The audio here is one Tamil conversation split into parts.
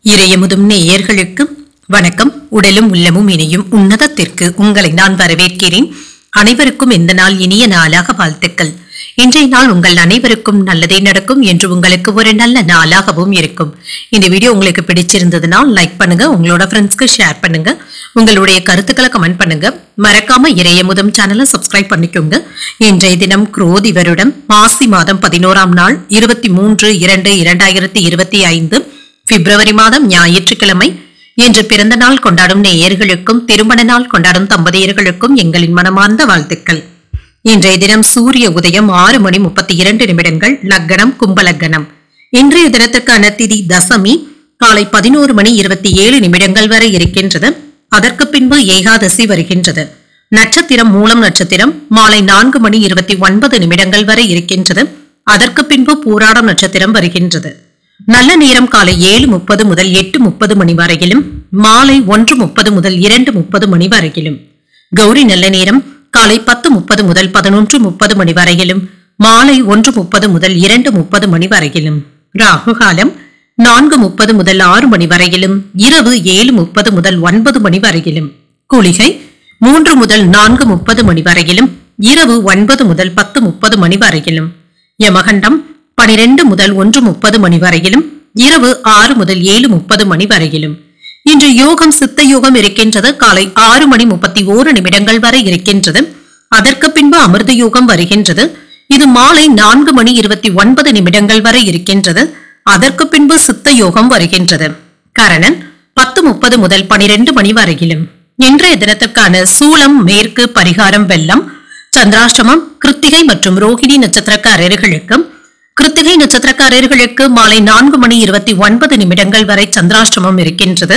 இறையமுதும் நேயர்களுக்கு வணக்கம். உடலும் உள்ளமும் இணையும் உன்னதத்திற்கு உங்களை நான் வரவேற்கிறேன். அனைவருக்கும் இந்த நாள் இனிய நாளாக வாழ்த்துக்கள். இன்றைய நாள் உங்கள் அனைவருக்கும் நல்லதே நடக்கும் என்று உங்களுக்கு ஒரு நல்ல நாளாகவும் இருக்கும். இந்த வீடியோ உங்களுக்கு பிடிச்சிருந்ததுன்னா லைக் பண்ணுங்க, உங்களோட ஃப்ரெண்ட்ஸ்க்கு ஷேர் பண்ணுங்க, உங்களுடைய கருத்துக்களை கமெண்ட் பண்ணுங்க. மறக்காம இறையமுதும் சேனலை சப்ஸ்கிரைப் பண்ணிக்கோங்க. இன்றைய தினம் குரோதி வருடம் மாசி மாதம் 11ஆம் நாள் 23/2/2025 பிப்ரவரி மாதம் ஞாயிற்றுக்கிழமை. இன்று பிறந்த நாள் கொண்டாடும் நேயர்களுக்கும் திருமண நாள் கொண்டாடும் தம்பதியர்களுக்கும் எங்களின் மனமார்ந்த வாழ்த்துக்கள். இன்றைய தினம் சூரிய உதயம் 6:32 லக்னம் கும்பலக்னம். இன்றைய தினத்திற்கான திதி தசமி காலை 11:27 வரை இருக்கின்றது. அதற்கு பின்பு ஏகாதசி வருகின்றது. நட்சத்திரம் மூலம் நட்சத்திரம் மாலை 4:29 வரை இருக்கின்றது. அதற்கு பின்பு பூராடம் நட்சத்திரம் வருகின்றது. நல்ல நேரம் காலை 7:30 முதல் 8:30 மணி வரையிலும், மாலை 1:30 முதல் 2:30 மணி வரையிலும். கௌரி நல்ல நேரம் காலை 10:30 முதல் 11:30 மணி வரையிலும், மாலை 1:30 முதல் 2:30 மணி வரையிலும். ராகு காலம் 4:30 முதல் 6 மணி வரையிலும், இரவு 7:30 முதல் 9 மணி வரையிலும். குளிகை 3 முதல் 4:30 மணி வரையிலும், இரவு 9 முதல் 10:30 மணி வரையிலும். யமகண்டம் 12 முதல் 1:30 மணி வரையிலும், இரவு 6 முதல் 7:30 மணி வரையிலும். இன்று யோகம் சித்த யோகம் இருக்கின்றது. காலை 6:31 வரை இருக்கின்றது. அதற்கு பின்பு அமிர்த யோகம் வருகின்றது. இது மாலை 4:29 வரை இருக்கின்றது. அதற்கு பின்பு சித்த யோகம் வருகின்றது. கரணன் 10:30 முதல் 12 மணி வரையிலும். இன்றைய தினத்திற்கான சூலம் மேற்கு, பரிகாரம் வெள்ளம். சந்திராஷ்டமம் கிருத்திகை மற்றும் ரோகிணி நட்சத்திரக்காரர்களுக்கு கிருத்திகை நட்சத்திரக்காரர்களுக்கு மாலை 4:29 வரை சந்திராஷ்டமம் இருக்கின்றது.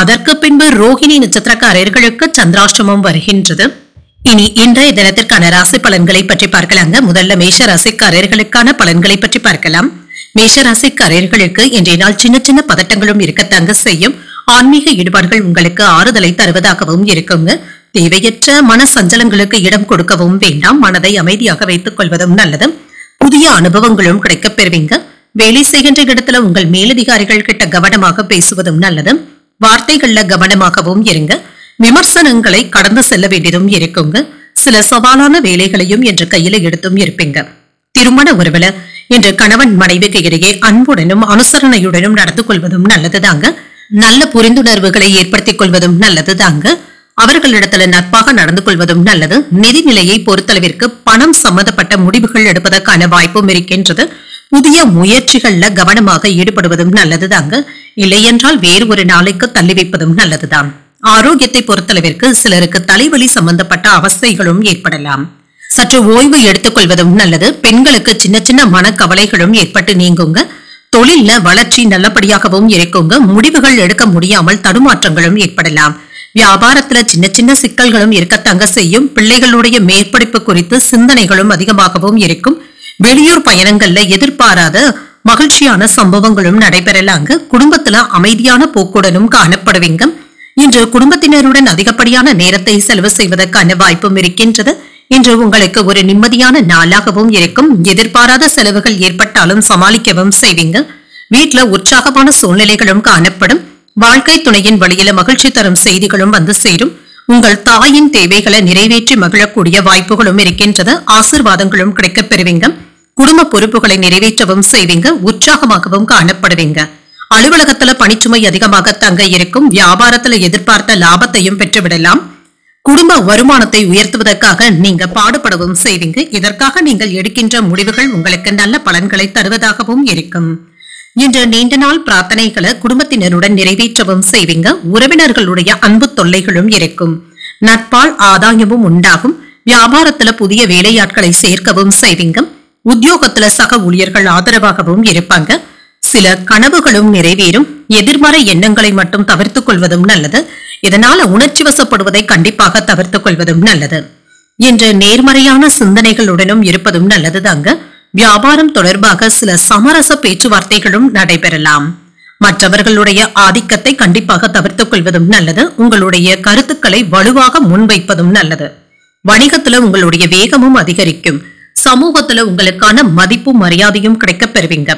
அதற்கு பின்பு ரோகிணி நட்சத்திரக்காரர்களுக்கு சந்திராஷ்டமம் வருகின்றது. இனி இன்றைய தினத்திற்கான ராசி பலன்களை பற்றி பார்க்கலாங்க. முதல்ல மேஷ ராசிக்காரர்களுக்கான பலன்களை பற்றி பார்க்கலாம். மேஷ ராசிக்காரர்களுக்கு இன்றைய நாள் சின்ன சின்ன பதட்டங்களும் இருக்கத்தாங்க செய்யும். ஆன்மீக ஈடுபாடுகள் உங்களுக்கு ஆறுதலை தருவதாகவும் இருக்குங்க. தேவையற்ற மன சஞ்சலங்களுக்கு இடம் கொடுக்கவும் வேண்டாம். மனதை அமைதியாக வைத்துக் கொள்வதும் நல்லது. புதிய அனுபவங்களும் கிடைக்கப் பெறுவீங்க. வேலை செய்கின்ற இடத்துல உங்கள் மேலதிகாரிகள் கிட்ட கவனமாக பேசுவதும் நல்லது. வார்த்தைகள்ல கவனமாகவும் இருங்க. விமர்சனங்களை கடந்து செல்ல வேண்டியதும் இருக்குங்க. சில சவாலான வேலைகளையும் என்று கையில எடுத்தும் இருப்பீங்க. திருமண உறவுல இன்று கணவன் மனைவிக்கு இடையே அன்புடனும் அனுசரணையுடனும் நடந்து கொள்வதும் நல்லதுதாங்க. நல்ல புரிந்துணர்வுகளை ஏற்படுத்திக் கொள்வதும் நல்லதுதாங்க. அவர்களிடத்துல நட்பாக நடந்து கொள்வதும் நல்லது. நிதிநிலையை பொறுத்தளவிற்கு பணம் சம்பந்தப்பட்ட முடிவுகள் எடுப்பதற்கான வாய்ப்பும் இருக்கின்றது. புதிய முயற்சிகள்ல கவனமாக ஈடுபடுவதும் நல்லதுதாங்க. இல்லையென்றால் வேறு ஒரு நாளைக்கு தள்ளி வைப்பதும் நல்லதுதான். ஆரோக்கியத்தை பொறுத்தளவிற்கு சிலருக்கு தலைவலி சம்பந்தப்பட்ட அவஸ்தைகளும் ஏற்படலாம். சற்று ஓய்வு எடுத்துக் கொள்வதும் நல்லது. பெண்களுக்கு சின்ன சின்ன மனக்கவலைகளும் ஏற்பட்டு நீங்குங்க. தொழில்ல வளர்ச்சி நல்லபடியாகவும் இருக்குங்க. முடிவுகள் எடுக்க முடியாமல் தடுமாற்றங்களும் ஏற்படலாம். வியாபாரத்துல சின்ன சின்ன சிக்கல்களும் இருக்கத்தாங்க செய்யும். பிள்ளைகளுடைய மேற்படிப்பு குறித்து சிந்தனைகளும் அதிகமாகவும் இருக்கும். வெளியூர் பயணங்கள்ல எதிர்பாராத மகிழ்ச்சியான சம்பவங்களும் நடைபெறலாங்க. குடும்பத்துல அமைதியான போக்குடனும் காணப்படுவீங்க. இன்று குடும்பத்தினருடன் அதிகப்படியான நேரத்தை செலவு செய்வதற்கான வாய்ப்பும் இருக்கின்றது. இன்று உங்களுக்கு ஒரு நிம்மதியான நாளாகவும் இருக்கும். எதிர்பாராத செலவுகள் ஏற்பட்டாலும் சமாளிக்கவும் செய்வீங்க. வீட்டுல உற்சாகமான சூழ்நிலைகளும் காணப்படும். வாழ்க்கை துணையின் வழியில மகிழ்ச்சி தரும் செய்திகளும் வந்து சேரும். உங்கள் தாயின் தேவைகளை நிறைவேற்றி மகிழக்கூடிய வாய்ப்புகளும் இருக்கின்றது. ஆசீர்வாதங்களும் கிடைக்கப் பெறுவீங்க. குடும்ப பொறுப்புகளை நிறைவேற்றவும் செய்வீங்க. உற்சாகமாகவும் காணப்படுவீங்க. அலுவலகத்துல பணிச்சுமை அதிகமாக தங்க இருக்கும். வியாபாரத்துல எதிர்பார்த்த லாபத்தையும் பெற்றுவிடலாம். குடும்ப வருமானத்தை உயர்த்துவதற்காக நீங்க பாடுபடவும் செய்வீங்க. இதற்காக நீங்கள் எடுக்கின்ற முடிவுகள் உங்களுக்கு நல்ல பலன்களை தருவதாகவும் இருக்கும். இன்று நீண்ட நாள் பிரார்த்தனைகளை குடும்பத்தினருடன் நிறைவேற்றவும் செய்வீங்க. உறவினர்களுடைய அன்பு தொல்லைகளும் இருக்கும். நட்பால் ஆதாயமும் உண்டாகும். வியாபாரத்துல புதிய வேலையாட்களை சேர்க்கவும் செய்வீங்க. உத்தியோகத்துல சக ஊழியர்கள் ஆதரவாகவும் இருப்பாங்க. சில கனவுகளும் நிறைவேறும். எதிர்மறை எண்ணங்களை மட்டும் தவிர்த்துக் கொள்வதும் நல்லது. இதனால உணர்ச்சி வசப்படுவதை கண்டிப்பாக தவிர்த்துக் கொள்வதும் நல்லது. இன்று நேர்மறையான சிந்தனைகளுடனும் இருப்பதும் நல்லதுதாங்க. வியாபாரம் தொடர்பாக சில சமரச பேச்சுவார்த்தைகளும் நடைபெறலாம். மற்றவர்களுடைய ஆதிக்கத்தை கண்டிப்பாக தவிர்த்துக் கொள்வதும் நல்லது. உங்களுடைய கருத்துக்களை வலுவாக முன்வைப்பதும் நல்லது. வணிகத்துல உங்களுடைய வேகமும் அதிகரிக்கும். சமூகத்துல உங்களுக்கான மதிப்பும் மரியாதையும் கிடைக்கப் பெறுவீங்க.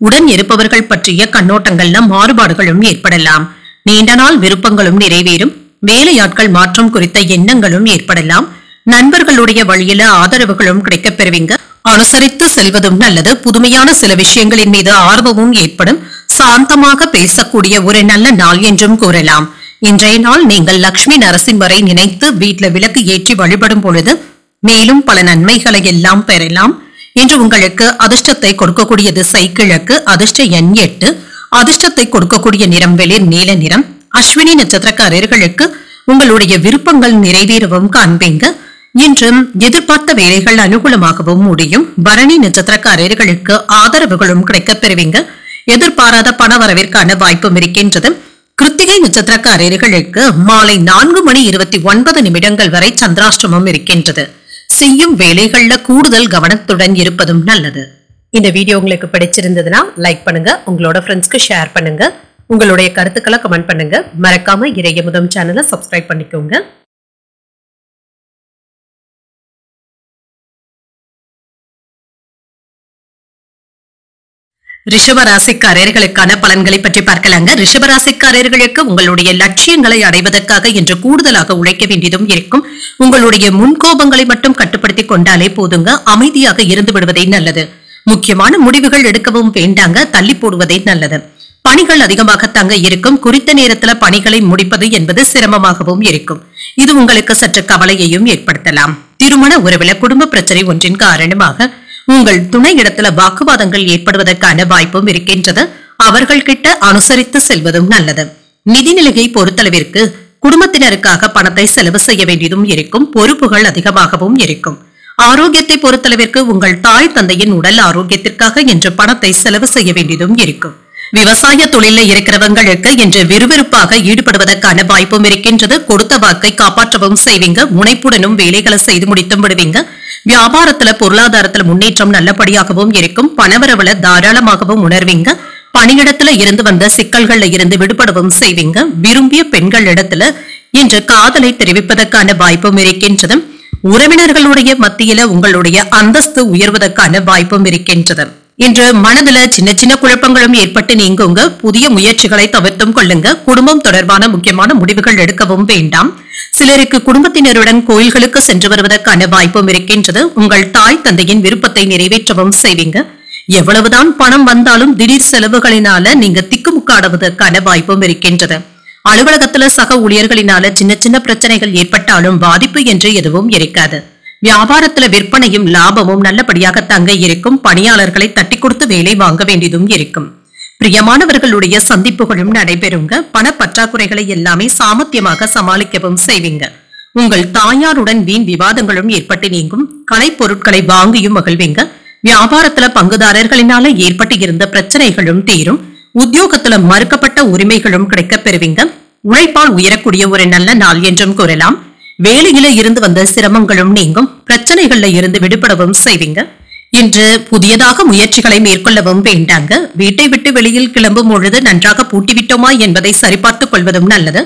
உடன் இருப்பவர்கள் பற்றிய கண்ணோட்டங்கள்ல மாறுபாடுகளும் ஏற்படலாம். நீண்ட நாள் விருப்பங்களும் நிறைவேறும். வேலையாட்கள் மாற்றம் குறித்த எண்ணங்களும் ஏற்படலாம். நண்பர்களுடைய வழியில ஆதரவுகளும் கிடைக்கப் பெறுவீங்க. அனுசரித்து செல்வதும் நல்லது. புதுமையான சில விஷயங்களின் மீது ஆர்வமும் ஏற்படும். சாந்தமாக பேசக்கூடிய ஒரு நல்ல நாள் என்றும் கூறலாம். இன்றைய நாள் நீங்கள் லட்சுமி நரசிம்மரை நினைத்து வீட்டில் விளக்கு ஏற்றி வழிபடும் பொழுது மேலும் பல நன்மைகளை எல்லாம் பெறலாம். இன்று உங்களுக்கு அதிர்ஷ்டத்தை கொடுக்கக்கூடிய திசை கிழக்கு. அதிர்ஷ்ட எண் 8. அதிர்ஷ்டத்தை கொடுக்கக்கூடிய நிறம் வெளிர் நீல நிறம். அஸ்வினி நட்சத்திரக்காரர்களுக்கு உங்களுடைய விருப்பங்கள் நிறைவேறவும் காண்பீங்க. இன்றும் எதிர்பார்த்த வேலைகள் அனுகூலமாகவும் முடியும். பரணி நட்சத்திரக்காரர்களுக்கு ஆதரவுகளும் கிடைக்கப் பெறுவீங்க. எதிர்பாராத பண வரவிற்கான வாய்ப்பும் இருக்கின்றது. கிருத்திகை நட்சத்திரக்காரர்களுக்கு மாலை 4:29 வரை சந்திராஷ்டமம் இருக்கின்றது. செய்யும் வேலைகள்ல கூடுதல் கவனத்துடன் இருப்பதும் நல்லது. இந்த வீடியோ உங்களுக்கு பிடிச்சிருந்ததுன்னா லைக் பண்ணுங்க, உங்களோட ஃப்ரெண்ட்ஸ்க்கு ஷேர் பண்ணுங்க, உங்களுடைய கருத்துக்களை கமெண்ட் பண்ணுங்க. மறக்காம இறையமுதம் சேனலை சப்ஸ்கிரைப் பண்ணிக்கோங்க. ரிஷபராசிக்காரர்களுக்கான பலன்களை பற்றி பார்க்கலாங்க. ரிஷபராசிக்காரர்களுக்கு உங்களுடைய லட்சியங்களை அடைவதற்காக இன்று கூடுதலாக உழைக்க வேண்டியதும் இருக்கும். உங்களுடைய முன்கோபங்களை மட்டும் கட்டுப்படுத்திக் கொண்டாலே போதுங்க. அமைதியாக இருந்து விடுவதே நல்லது. முக்கியமான முடிவுகள் எடுக்கவும் வேண்டாங்க, தள்ளி போடுவதே நல்லது. பணிகள் அதிகமாகத்தாங்க இருக்கும். குறித்த நேரத்துல பணிகளை முடிப்பது என்பது சிரமமாகவும் இருக்கும். இது உங்களுக்கு சற்று கவலையையும் ஏற்படுத்தலாம். திருமண உறவுல குடும்ப பிரச்சனை ஒன்றின் காரணமாக உங்கள் துணை இடத்துல வாக்குவாதங்கள் ஏற்படுவதற்கான வாய்ப்பும் இருக்கின்றது. அவர்கள் கிட்ட அனுசரித்து செல்வதும் நல்லது. நிதிநிலையை பொறுத்தளவிற்கு குடும்பத்தினருக்காக பணத்தை செலவு செய்ய வேண்டியதும் இருக்கும். பொறுப்புகள் அதிகமாகவும் இருக்கும். ஆரோக்கியத்தை பொறுத்தளவிற்கு உங்கள் தாய் தந்தையின் உடல் ஆரோக்கியத்திற்காக இன்று பணத்தை செலவு செய்ய வேண்டியதும் இருக்கும். விவசாய தொழில இருக்கிறவங்களுக்கு இன்று விறுவிறுப்பாக ஈடுபடுவதற்கான வாய்ப்பும் இருக்கின்றது. கொடுத்த வாக்கை காப்பாற்றவும் செய்வீங்க. முனைப்புடனும் வேலைகளை செய்து முடித்தும் விடுவீங்க. வியாபாரத்துல பொருளாதாரத்துல முன்னேற்றம் நல்லபடியாகவும் இருக்கும். பணவரவுல தாராளமாகவும் உணர்வீங்க. பணியிடத்துல இருந்து வந்த சிக்கல்கள்ல இருந்து விடுபடவும் செய்வீங்க. விரும்பிய பெண்கள் இடத்துல இன்று காதலை தெரிவிப்பதற்கான வாய்ப்பும் இருக்கின்றது. உறவினர்களுடைய மத்தியில உங்களுடைய அந்தஸ்து உயர்வதற்கான வாய்ப்பும் இருக்கின்றது. இன்று மனதுல சின்ன சின்ன குழப்பங்களும் ஏற்பட்டு நீங்குங்க. புதிய முயற்சிகளை தவிர்த்தும் கொள்ளுங்க. குடும்பம் தொடர்பான முக்கியமான முடிவுகள் எடுக்கவும் வேண்டாம். சிலருக்கு குடும்பத்தினருடன் கோயில்களுக்கு சென்று வருவதற்கான வாய்ப்பும் இருக்கின்றது. உங்கள் தாய் தந்தையின் விருப்பத்தை நிறைவேற்றவும் செய்வீங்க. எவ்வளவுதான் பணம் வந்தாலும் திடீர் செலவுகளினால நீங்க திக்குமுக்காடுவதற்கான வாய்ப்பும் இருக்கின்றது. அலுவலகத்துல சக ஊழியர்களினால சின்ன சின்ன பிரச்சனைகள் ஏற்பட்டாலும் பாதிப்பு என்று எதுவும் இருக்காது. வியாபாரத்துல விற்பனையும் லாபமும் நல்லபடியாக தங்க இருக்கும். பணியாளர்களை தட்டி கொடுத்து வேலை வாங்க வேண்டியதும் இருக்கும். பிரியமானவர்களுடைய சந்திப்புகளும் நடைபெறுங்க. பண பற்றாக்குறைகளை எல்லாமே சாமர்த்தியமாக சமாளிக்கவும் செய்வீங்க. உங்கள் தாயாருடன் வீண் விவாதங்களும் ஏற்பட்டு நீங்கும். கலை பொருட்களை வாங்கியும் மகிழ்வீங்க. வியாபாரத்துல பங்குதாரர்களினால ஏற்பட்டு இருந்த பிரச்சனைகளும் தீரும். உத்தியோகத்துல மறுக்கப்பட்ட உரிமைகளும் கிடைக்கப் பெறுவீங்க. உழைப்பால் உயரக்கூடிய ஒரு நல்ல நாள் என்றும் கூறலாம். வேலையில இருந்து வந்த சிரமங்களும் நீங்கும். பிரச்சனைகள்ல இருந்து விடுபடவும் செய்வீங்க. இன்று புதியதாக முயற்சிகளை மேற்கொள்ளவும் வேண்டாங்க. வீட்டை விட்டு வெளியில் கிளம்பும் பொழுது நன்றாக பூட்டிவிட்டோமா என்பதை சரிபார்த்துக் கொள்வதும் நல்லது.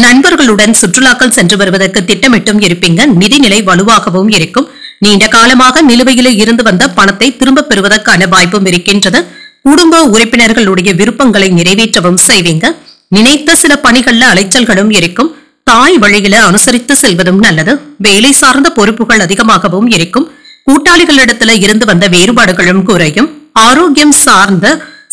நண்பர்களுடன் சுற்றுலாக்கள் சென்று வருவதற்கு திட்டமிட்டும் இருப்பீங்க. நிதிநிலை வலுவாகவும் இருக்கும். நீண்ட காலமாக நிலுவையில இருந்து வந்த பணத்தை திரும்ப பெறுவதற்கான வாய்ப்பும் இருக்கின்றது. குடும்ப உறுப்பினர்களுடைய விருப்பங்களை நிறைவேற்றவும் செய்வீங்க. நினைத்த சில பணிகள்ல அலைச்சல்களும் இருக்கும். தாய் வழியில அனுசரித்து செல்வதும் நல்லது. வேலை சார்ந்த பொறுப்புகள் அதிகமாகவும் இருக்கும். கூட்டாளிகளிடத்துல இருந்து வந்த வேறுபாடுகளும் குறையும். ஆரோக்கியம் சார்ந்த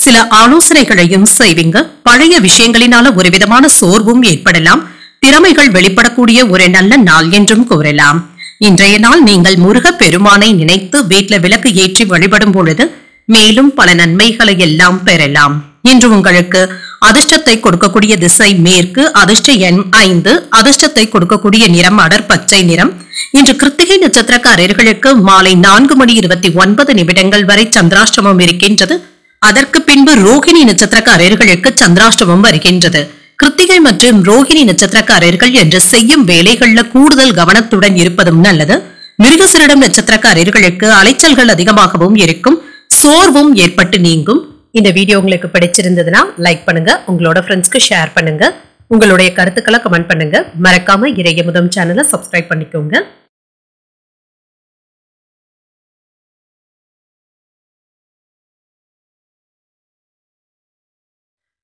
சில ஆலோசனைகளையும் செய்வீங்க. பழைய விஷயங்களினால ஒரு விதமான சோர்வும் ஏற்படலாம். திறமைகள் வெளிப்படக்கூடிய ஒரு நல்ல நாள் என்றும் கூறலாம். இன்றைய நாள் நீங்கள் முருக பெருமானை நினைத்து வீட்டுல விளக்கு ஏற்றி வழிபடும் பொழுது மேலும் பல நன்மைகளை எல்லாம் பெறலாம். இன்று உங்களுக்கு அதிர்ஷ்டத்தை கொடுக்கக்கூடிய திசை மேற்கு. அதிர்ஷ்ட எண் 5. அதிர்ஷ்டத்தை கொடுக்கக்கூடிய நிறம் அடர் பச்சை நிறம். இன்று கிருத்திகை நட்சத்திரக்காரர்களுக்கு மாலை 4:29 வரை சந்திராஷ்டமம் இருக்கின்றது. அதற்கு பின்பு ரோகிணி நட்சத்திரக்காரர்களுக்கு சந்திராஷ்டமம் வருகின்றது. கிருத்திகை மற்றும் ரோகிணி நட்சத்திரக்காரர்கள் என்று செய்யும் வேலைகள்ல கூடுதல் கவனத்துடன் இருப்பதும் நல்லது. மிருகசீரிடம் நட்சத்திரக்காரர்களுக்கு அலைச்சல்கள் அதிகமாகவும் இருக்கும். சோர்வும் ஏற்பட்டு நீங்கும். இந்த வீடியோ உங்களுக்கு பிடிச்சிருந்ததுன்னா லைக் பண்ணுங்க, உங்களோட ஃப்ரெண்ட்ஸ்க்கு ஷேர் பண்ணுங்க, உங்களுடைய கருத்துக்களை கமெண்ட் பண்ணுங்க. மறக்காம இறையமுதம் சேனலை சப்ஸ்கிரைப் பண்ணிக்கோங்க.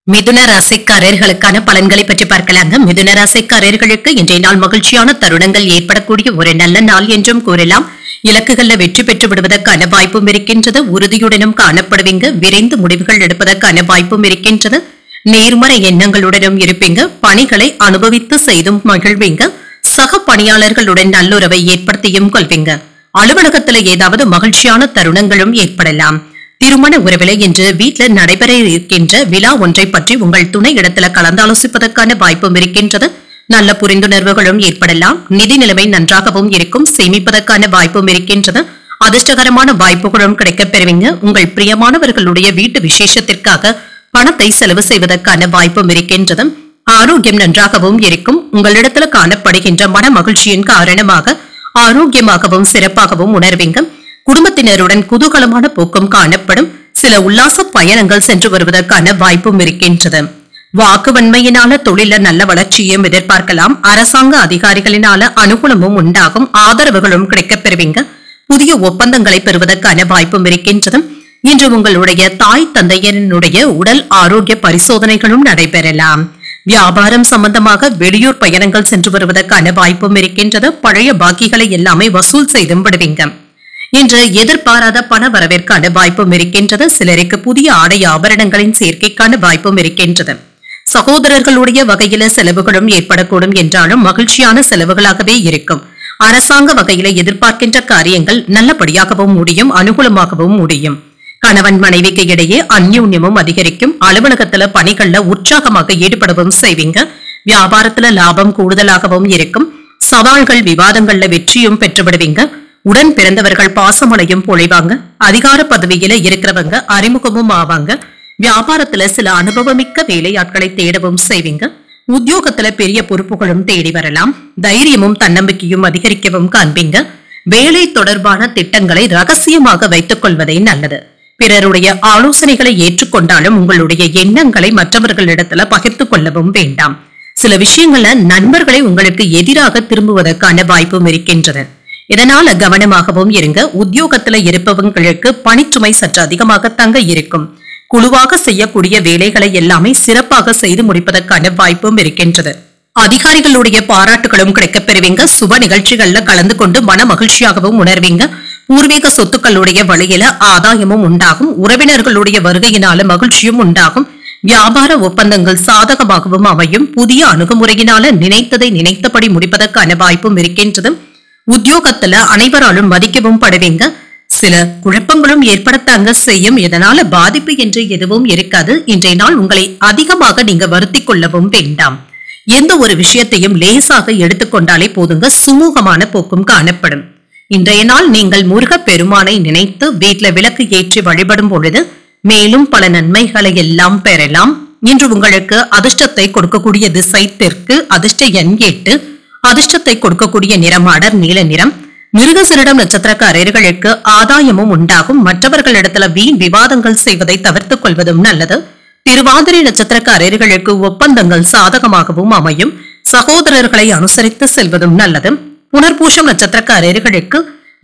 மிதுன ராசிக்காரர்களுக்கான பலன்களை பற்றி பார்க்கலாங்க. மிதுன ராசிக்காரர்களுக்கு இன்றைய நாள் மகிழ்ச்சியான தருணங்கள் ஏற்படக்கூடிய ஒரு நல்ல நாள் என்றும் கூறலாம். இலக்குகள்ல வெற்றி பெற்று விடுவதற்கான வாய்ப்பும் இருக்கின்றது. உறுதியுடனும் காணப்படுவீங்க. விரைந்து முடிவுகள் எடுப்பதற்கான வாய்ப்பும் இருக்கின்றது. நேர்மறை எண்ணங்களுடனும் இருப்பீங்க. பணிகளை அனுபவித்து செய்தும் மகிழ்வீங்க. சக பணியாளர்களுடன் நல்லுறவை ஏற்படுத்தியும் கொள்வீங்க. அலுவலகத்துல ஏதாவது மகிழ்ச்சியான தருணங்களும் ஏற்படலாம். திருமண உறவில இன்று வீட்டில் நடைபெற இருக்கின்ற விழா ஒன்றை பற்றி உங்கள் துணை இடத்துல கலந்தாலோசிப்பதற்கான வாய்ப்பும் இருக்கின்றது. நல்ல புரிந்துணர்வுகளும் ஏற்படலாம். நிதி நிலைமை நன்றாகவும் இருக்கும். சேமிப்பதற்கான வாய்ப்பும் இருக்கின்றது. அதிர்ஷ்டகரமான வாய்ப்புகளும் கிடைக்கப் பெறுவீங்க. உங்கள் பிரியமானவர்களுடைய வீட்டு விசேஷத்திற்காக பணத்தை செலவு செய்வதற்கான வாய்ப்பும் இருக்கின்றது. ஆரோக்கியம் நன்றாகவும் இருக்கும். உங்களிடத்துல காணப்படுகின்ற மன மகிழ்ச்சியின் காரணமாக ஆரோக்கியமாகவும் சிறப்பாகவும் உணர்வீங்க. குடும்பத்தினருடன் குதூகலமான போக்கும் காணப்படும். சில உல்லாச பயணங்கள் சென்று வருவதற்கான வாய்ப்பும் இருக்கின்றது. வாக்குவன்மையினால தொழில நல்ல வளர்ச்சியையும் எதிர்பார்க்கலாம். அரசாங்க அதிகாரிகளினால அனுகூலமும் உண்டாகும். ஆதரவுகளும் கிடைக்கப் பெறுவீங்க. புதிய ஒப்பந்தங்களை பெறுவதற்கான வாய்ப்பும் இருக்கின்றது. இன்று உங்களுடைய தாய் தந்தையனுடைய உடல் ஆரோக்கிய பரிசோதனைகளும் நடைபெறலாம். வியாபாரம் சம்பந்தமாக வெளியூர் பயணங்கள் சென்று வருவதற்கான வாய்ப்பும் இருக்கின்றது. பழைய பாக்கிகளை எல்லாமே வசூல் செய்தும் விடுவீங்க. இன்று எதிர்பாராத பண வரவிற்கான வாய்ப்பும் இருக்கின்றது. சிலருக்கு புதிய ஆடை ஆபரணங்களின் சேர்க்கைக்கான வாய்ப்பும் இருக்கின்றது. சகோதரர்களுடைய வகையில செலவுகளும் ஏற்படக்கூடும் என்றாலும் மகிழ்ச்சியான செலவுகளாகவே இருக்கும். அரசாங்க வகையில எதிர்பார்க்கின்ற காரியங்கள் நல்லபடியாகவும் முடியும். அனுகூலமாகவும் முடியும். கணவன் மனைவிக்கு இடையே அந்யோன்யமும் அதிகரிக்கும். அலுவலகத்துல பணிகள்ல உற்சாகமாக ஈடுபடவும் செய்வீங்க. வியாபாரத்துல லாபம் கூடுதலாகவும் இருக்கும். சவால்கள் விவாதங்கள்ல வெற்றியும் பெற்றுவிடுவீங்க. உடன் பிறந்தவர்கள் பாசமலையும் பொழிவாங்க. அதிகார பதவியில இருக்கிறவங்க அறிமுகமும் ஆவாங்க. வியாபாரத்துல சில அனுபவமிக்க வேலையாட்களை தேடவும் செய்வீங்க. உத்தியோகத்துல பெரிய பொறுப்புகளும் தேடி வரலாம். தைரியமும் தன்னம்பிக்கையும் அதிகரிக்கவும் காண்பீங்க. வேலை தொடர்பான திட்டங்களை ரகசியமாக வைத்துக் கொள்வதே நல்லது. பிறருடைய ஆலோசனைகளை ஏற்றுக்கொண்டாலும் உங்களுடைய எண்ணங்களை மற்றவர்களிடத்துல பகிர்ந்து கொள்ளவும் வேண்டாம். சில விஷயங்கள்ல நண்பர்களை உங்களுக்கு எதிராக திரும்புவதற்கான வாய்ப்பும் இருக்கின்றது. இதனால கவனமாகவும் இருங்க. உத்தியோகத்துல இருப்பவங்களுக்கு பணிச்சுமை சற்று அதிகமாக தங்க இருக்கும். குழுவாக செய்யக்கூடிய வேலைகளை எல்லாமே சிறப்பாக செய்து முடிப்பதற்கான வாய்ப்பும் இருக்கின்றது. அதிகாரிகளுடைய பாராட்டுகளும் கிடைக்கப் பெறுவீங்க. சுப நிகழ்ச்சிகள்ல கலந்து கொண்டு மன மகிழ்ச்சியாகவும் உணர்வீங்க. பூர்வீக சொத்துக்களுடைய வழியில ஆதாயமும் உண்டாகும். உறவினர்களுடைய வருகையினால மகிழ்ச்சியும் உண்டாகும். வியாபார ஒப்பந்தங்கள் சாதகமாகவும் அமையும். புதிய அணுகுமுறையினால நினைத்ததை நினைத்தபடி முடிப்பதற்கான வாய்ப்பும் இருக்கின்றது. உத்தியோகத்துல அனைவராலும் மதிக்கவும் படுவீங்க. சில குழப்பங்களும் ஏற்படத்தாங்க செய்யும். இதனால பாதிப்பு என்று எதுவும் இருக்காது. இன்றைய நாள் உங்களை அதிகமாக நீங்க வருத்திக் கொள்ளவும் வேண்டாம். எந்த ஒரு விஷயத்தையும் லேசாக எடுத்துக்கொண்டாலே போதுங்க. சுமூகமான போக்கும் காணப்படும். இன்றைய நாள் நீங்கள் முருக பெருமானை நினைத்து வீட்டுல விளக்கு ஏற்றி வழிபடும் பொழுது மேலும் பல நன்மைகளை எல்லாம் பெறலாம். இன்று உங்களுக்கு அதிர்ஷ்டத்தை கொடுக்கக்கூடிய திசை தெற்கு. அதிர்ஷ்ட எண் 8. அதிர்ஷ்டத்தை கொடுக்கக்கூடிய நிறம் அடர் நீல நிறம். மிருகசீரிடம் நட்சத்திரக்காரர்களுக்கு ஆதாயமும் உண்டாகும். மற்றவர்களிடத்துல வீண் விவாதங்கள் செய்வதை தவிர்த்துக் கொள்வதும் நல்லது. திருவாதிரை நட்சத்திரக்காரர்களுக்கு ஒப்பந்தங்கள் சாதகமாகவும் அமையும். சகோதரர்களை அனுசரித்து செல்வதும் நல்லது. புனர்பூஷம் நட்சத்திரக்காரர்களுக்கு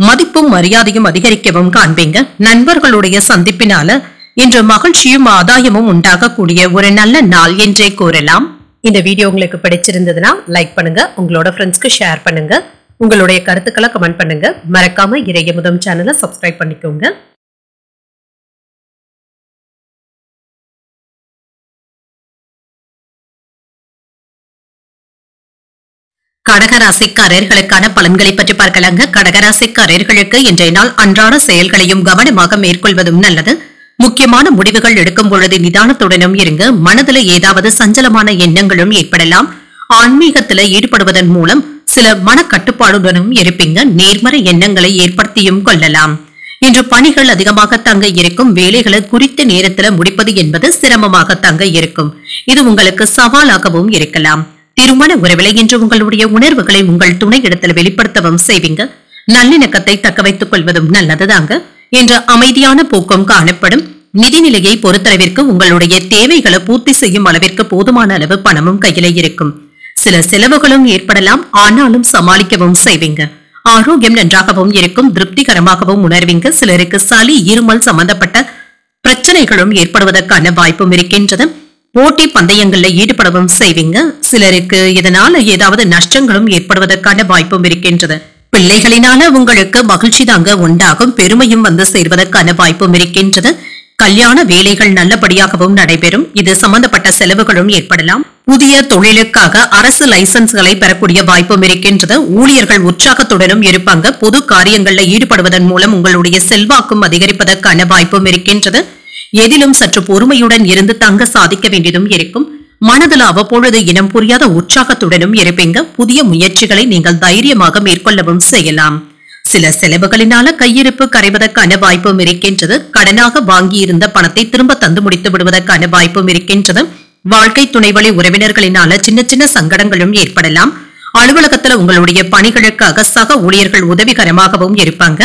மதிப்பும் மரியாதையும் அதிகரிக்கவும் காண்பீங்க. நண்பர்களுடைய சந்திப்பினால இன்று மகிழ்ச்சியும் ஆதாயமும் உண்டாகக்கூடிய ஒரு நல்ல நாள் என்றே கூறலாம். இந்த வீடியோ உங்களுக்கு பிடிச்சிருந்ததுன்னா லைக் பண்ணுங்க. உங்களோட ஃப்ரெண்ட்ஸ்க்கு ஷேர் பண்ணுங்க. உங்களுடைய கருத்துக்களை கமெண்ட் பண்ணுங்க. மறக்காம இறையமுதம் சேனலை சப்ஸ்கிரைப் பண்ணிக்கோங்க. கடகராசிக்காரர்களுக்கான பலன்களை பற்றி பார்க்கலாங்க. கடகராசிக்காரர்களுக்கு இன்றைய நாள் அன்றாட செயல்களையும் கவனமாக மேற்கொள்வதும் நல்லது. முக்கியமான முடிவுகள் எடுக்கும் பொழுது நிதானத்துடனும் இருங்க. மனதில் ஏதாவது சஞ்சலமான எண்ணங்களும் ஏற்படலாம். ஆன்மீகத்துல ஈடுபடுவதன் மூலம் சில மனக்கட்டுப்பாடுடனும் இருப்பீங்க. நேர்மறை எண்ணங்களை ஏற்படுத்தியும் கொள்ளலாம். இன்று பணிகள் அதிகமாக தங்க இருக்கும். வேலைகளை குறித்த நேரத்துல முடிப்பது என்பது சிரமமாக தங்க இருக்கும். இது உங்களுக்கு சவாலாகவும் இருக்கலாம். திருமண உறவில இன்று உங்களுடைய உணர்வுகளை உங்கள் துணை இடத்துல வெளிப்படுத்தவும் செய்வீங்க. நல்லிணக்கத்தை தக்க வைத்துக் கொள்வதும் நல்லதுதாங்க. இன்று அமைதியான போக்கும் காணப்படும். நிதிநிலையை பொறுத்தளவிற்கு உங்களுடைய தேவைகளை பூர்த்தி செய்யும் அளவிற்கு போதுமான அளவு பணமும் கையில இருக்கும். சில செலவுகளும் ஏற்படலாம். ஆனாலும் சமாளிக்கவும் செய்வீங்க. ஆரோக்கியம் நன்றாகவும் இருக்கும். திருப்திகரமாகவும் உணர்வீங்க. சிலருக்கு சளி இருமல் சம்பந்தப்பட்ட பிரச்சனைகளும் ஏற்படுவதற்கான வாய்ப்பும் இருக்கின்றது. போட்டி பந்தயங்கள்ல ஈடுபடவும் செய்வீங்க. சிலருக்கு இதனால ஏதாவது நஷ்டங்களும் ஏற்படுவதற்கான வாய்ப்பும் இருக்கின்றது. பிள்ளைகளினால உங்களுக்கு மகிழ்ச்சி தாங்க உண்டாகும், பெருமையும் வந்து சேர்வதற்கான வாய்ப்பும் இருக்கின்றது. கல்யாண வேலைகள் நல்லபடியாகவும் நடைபெறும். இது சம்பந்தப்பட்ட செலவுகளும் ஏற்படலாம். புதிய தொழிலுக்காக அரசு லைசன்ஸ்களை பெறக்கூடிய வாய்ப்பும் இருக்கின்றது. ஊழியர்கள் உற்சாகத்துடனும் இருப்பாங்க. பொது காரியங்கள்ல ஈடுபடுவதன் மூலம் உங்களுடைய செல்வாக்கும் அதிகரிப்பதற்கான வாய்ப்பும் இருக்கின்றது. எதிலும் சற்று பொறுமையுடன் இருந்து தங்க சாதிக்க வேண்டியதும் இருக்கும். மனதில் அவ்வப்பொழுது இனம் புரியாத உற்சாகத்துடனும் இருப்பீங்க. புதிய முயற்சிகளை நீங்கள் தைரியமாக மேற்கொள்ளவும் செய்யலாம். சில செலவுகளினால கையிருப்பு கரைவதற்கான வாய்ப்பும் இருக்கின்றது. கடனாக வாங்கியிருந்த பணத்தை திரும்ப தந்து முடித்து விடுவதற்கான வாய்ப்பும் இருக்கின்றது. வாழ்க்கை துணைவழி உறவினர்களினால சின்ன சின்ன சங்கடங்களும் ஏற்படலாம். அலுவலகத்துல உங்களுடைய பணிகளுக்காக சக ஊழியர்கள் உதவிகரமாகவும் இருப்பாங்க.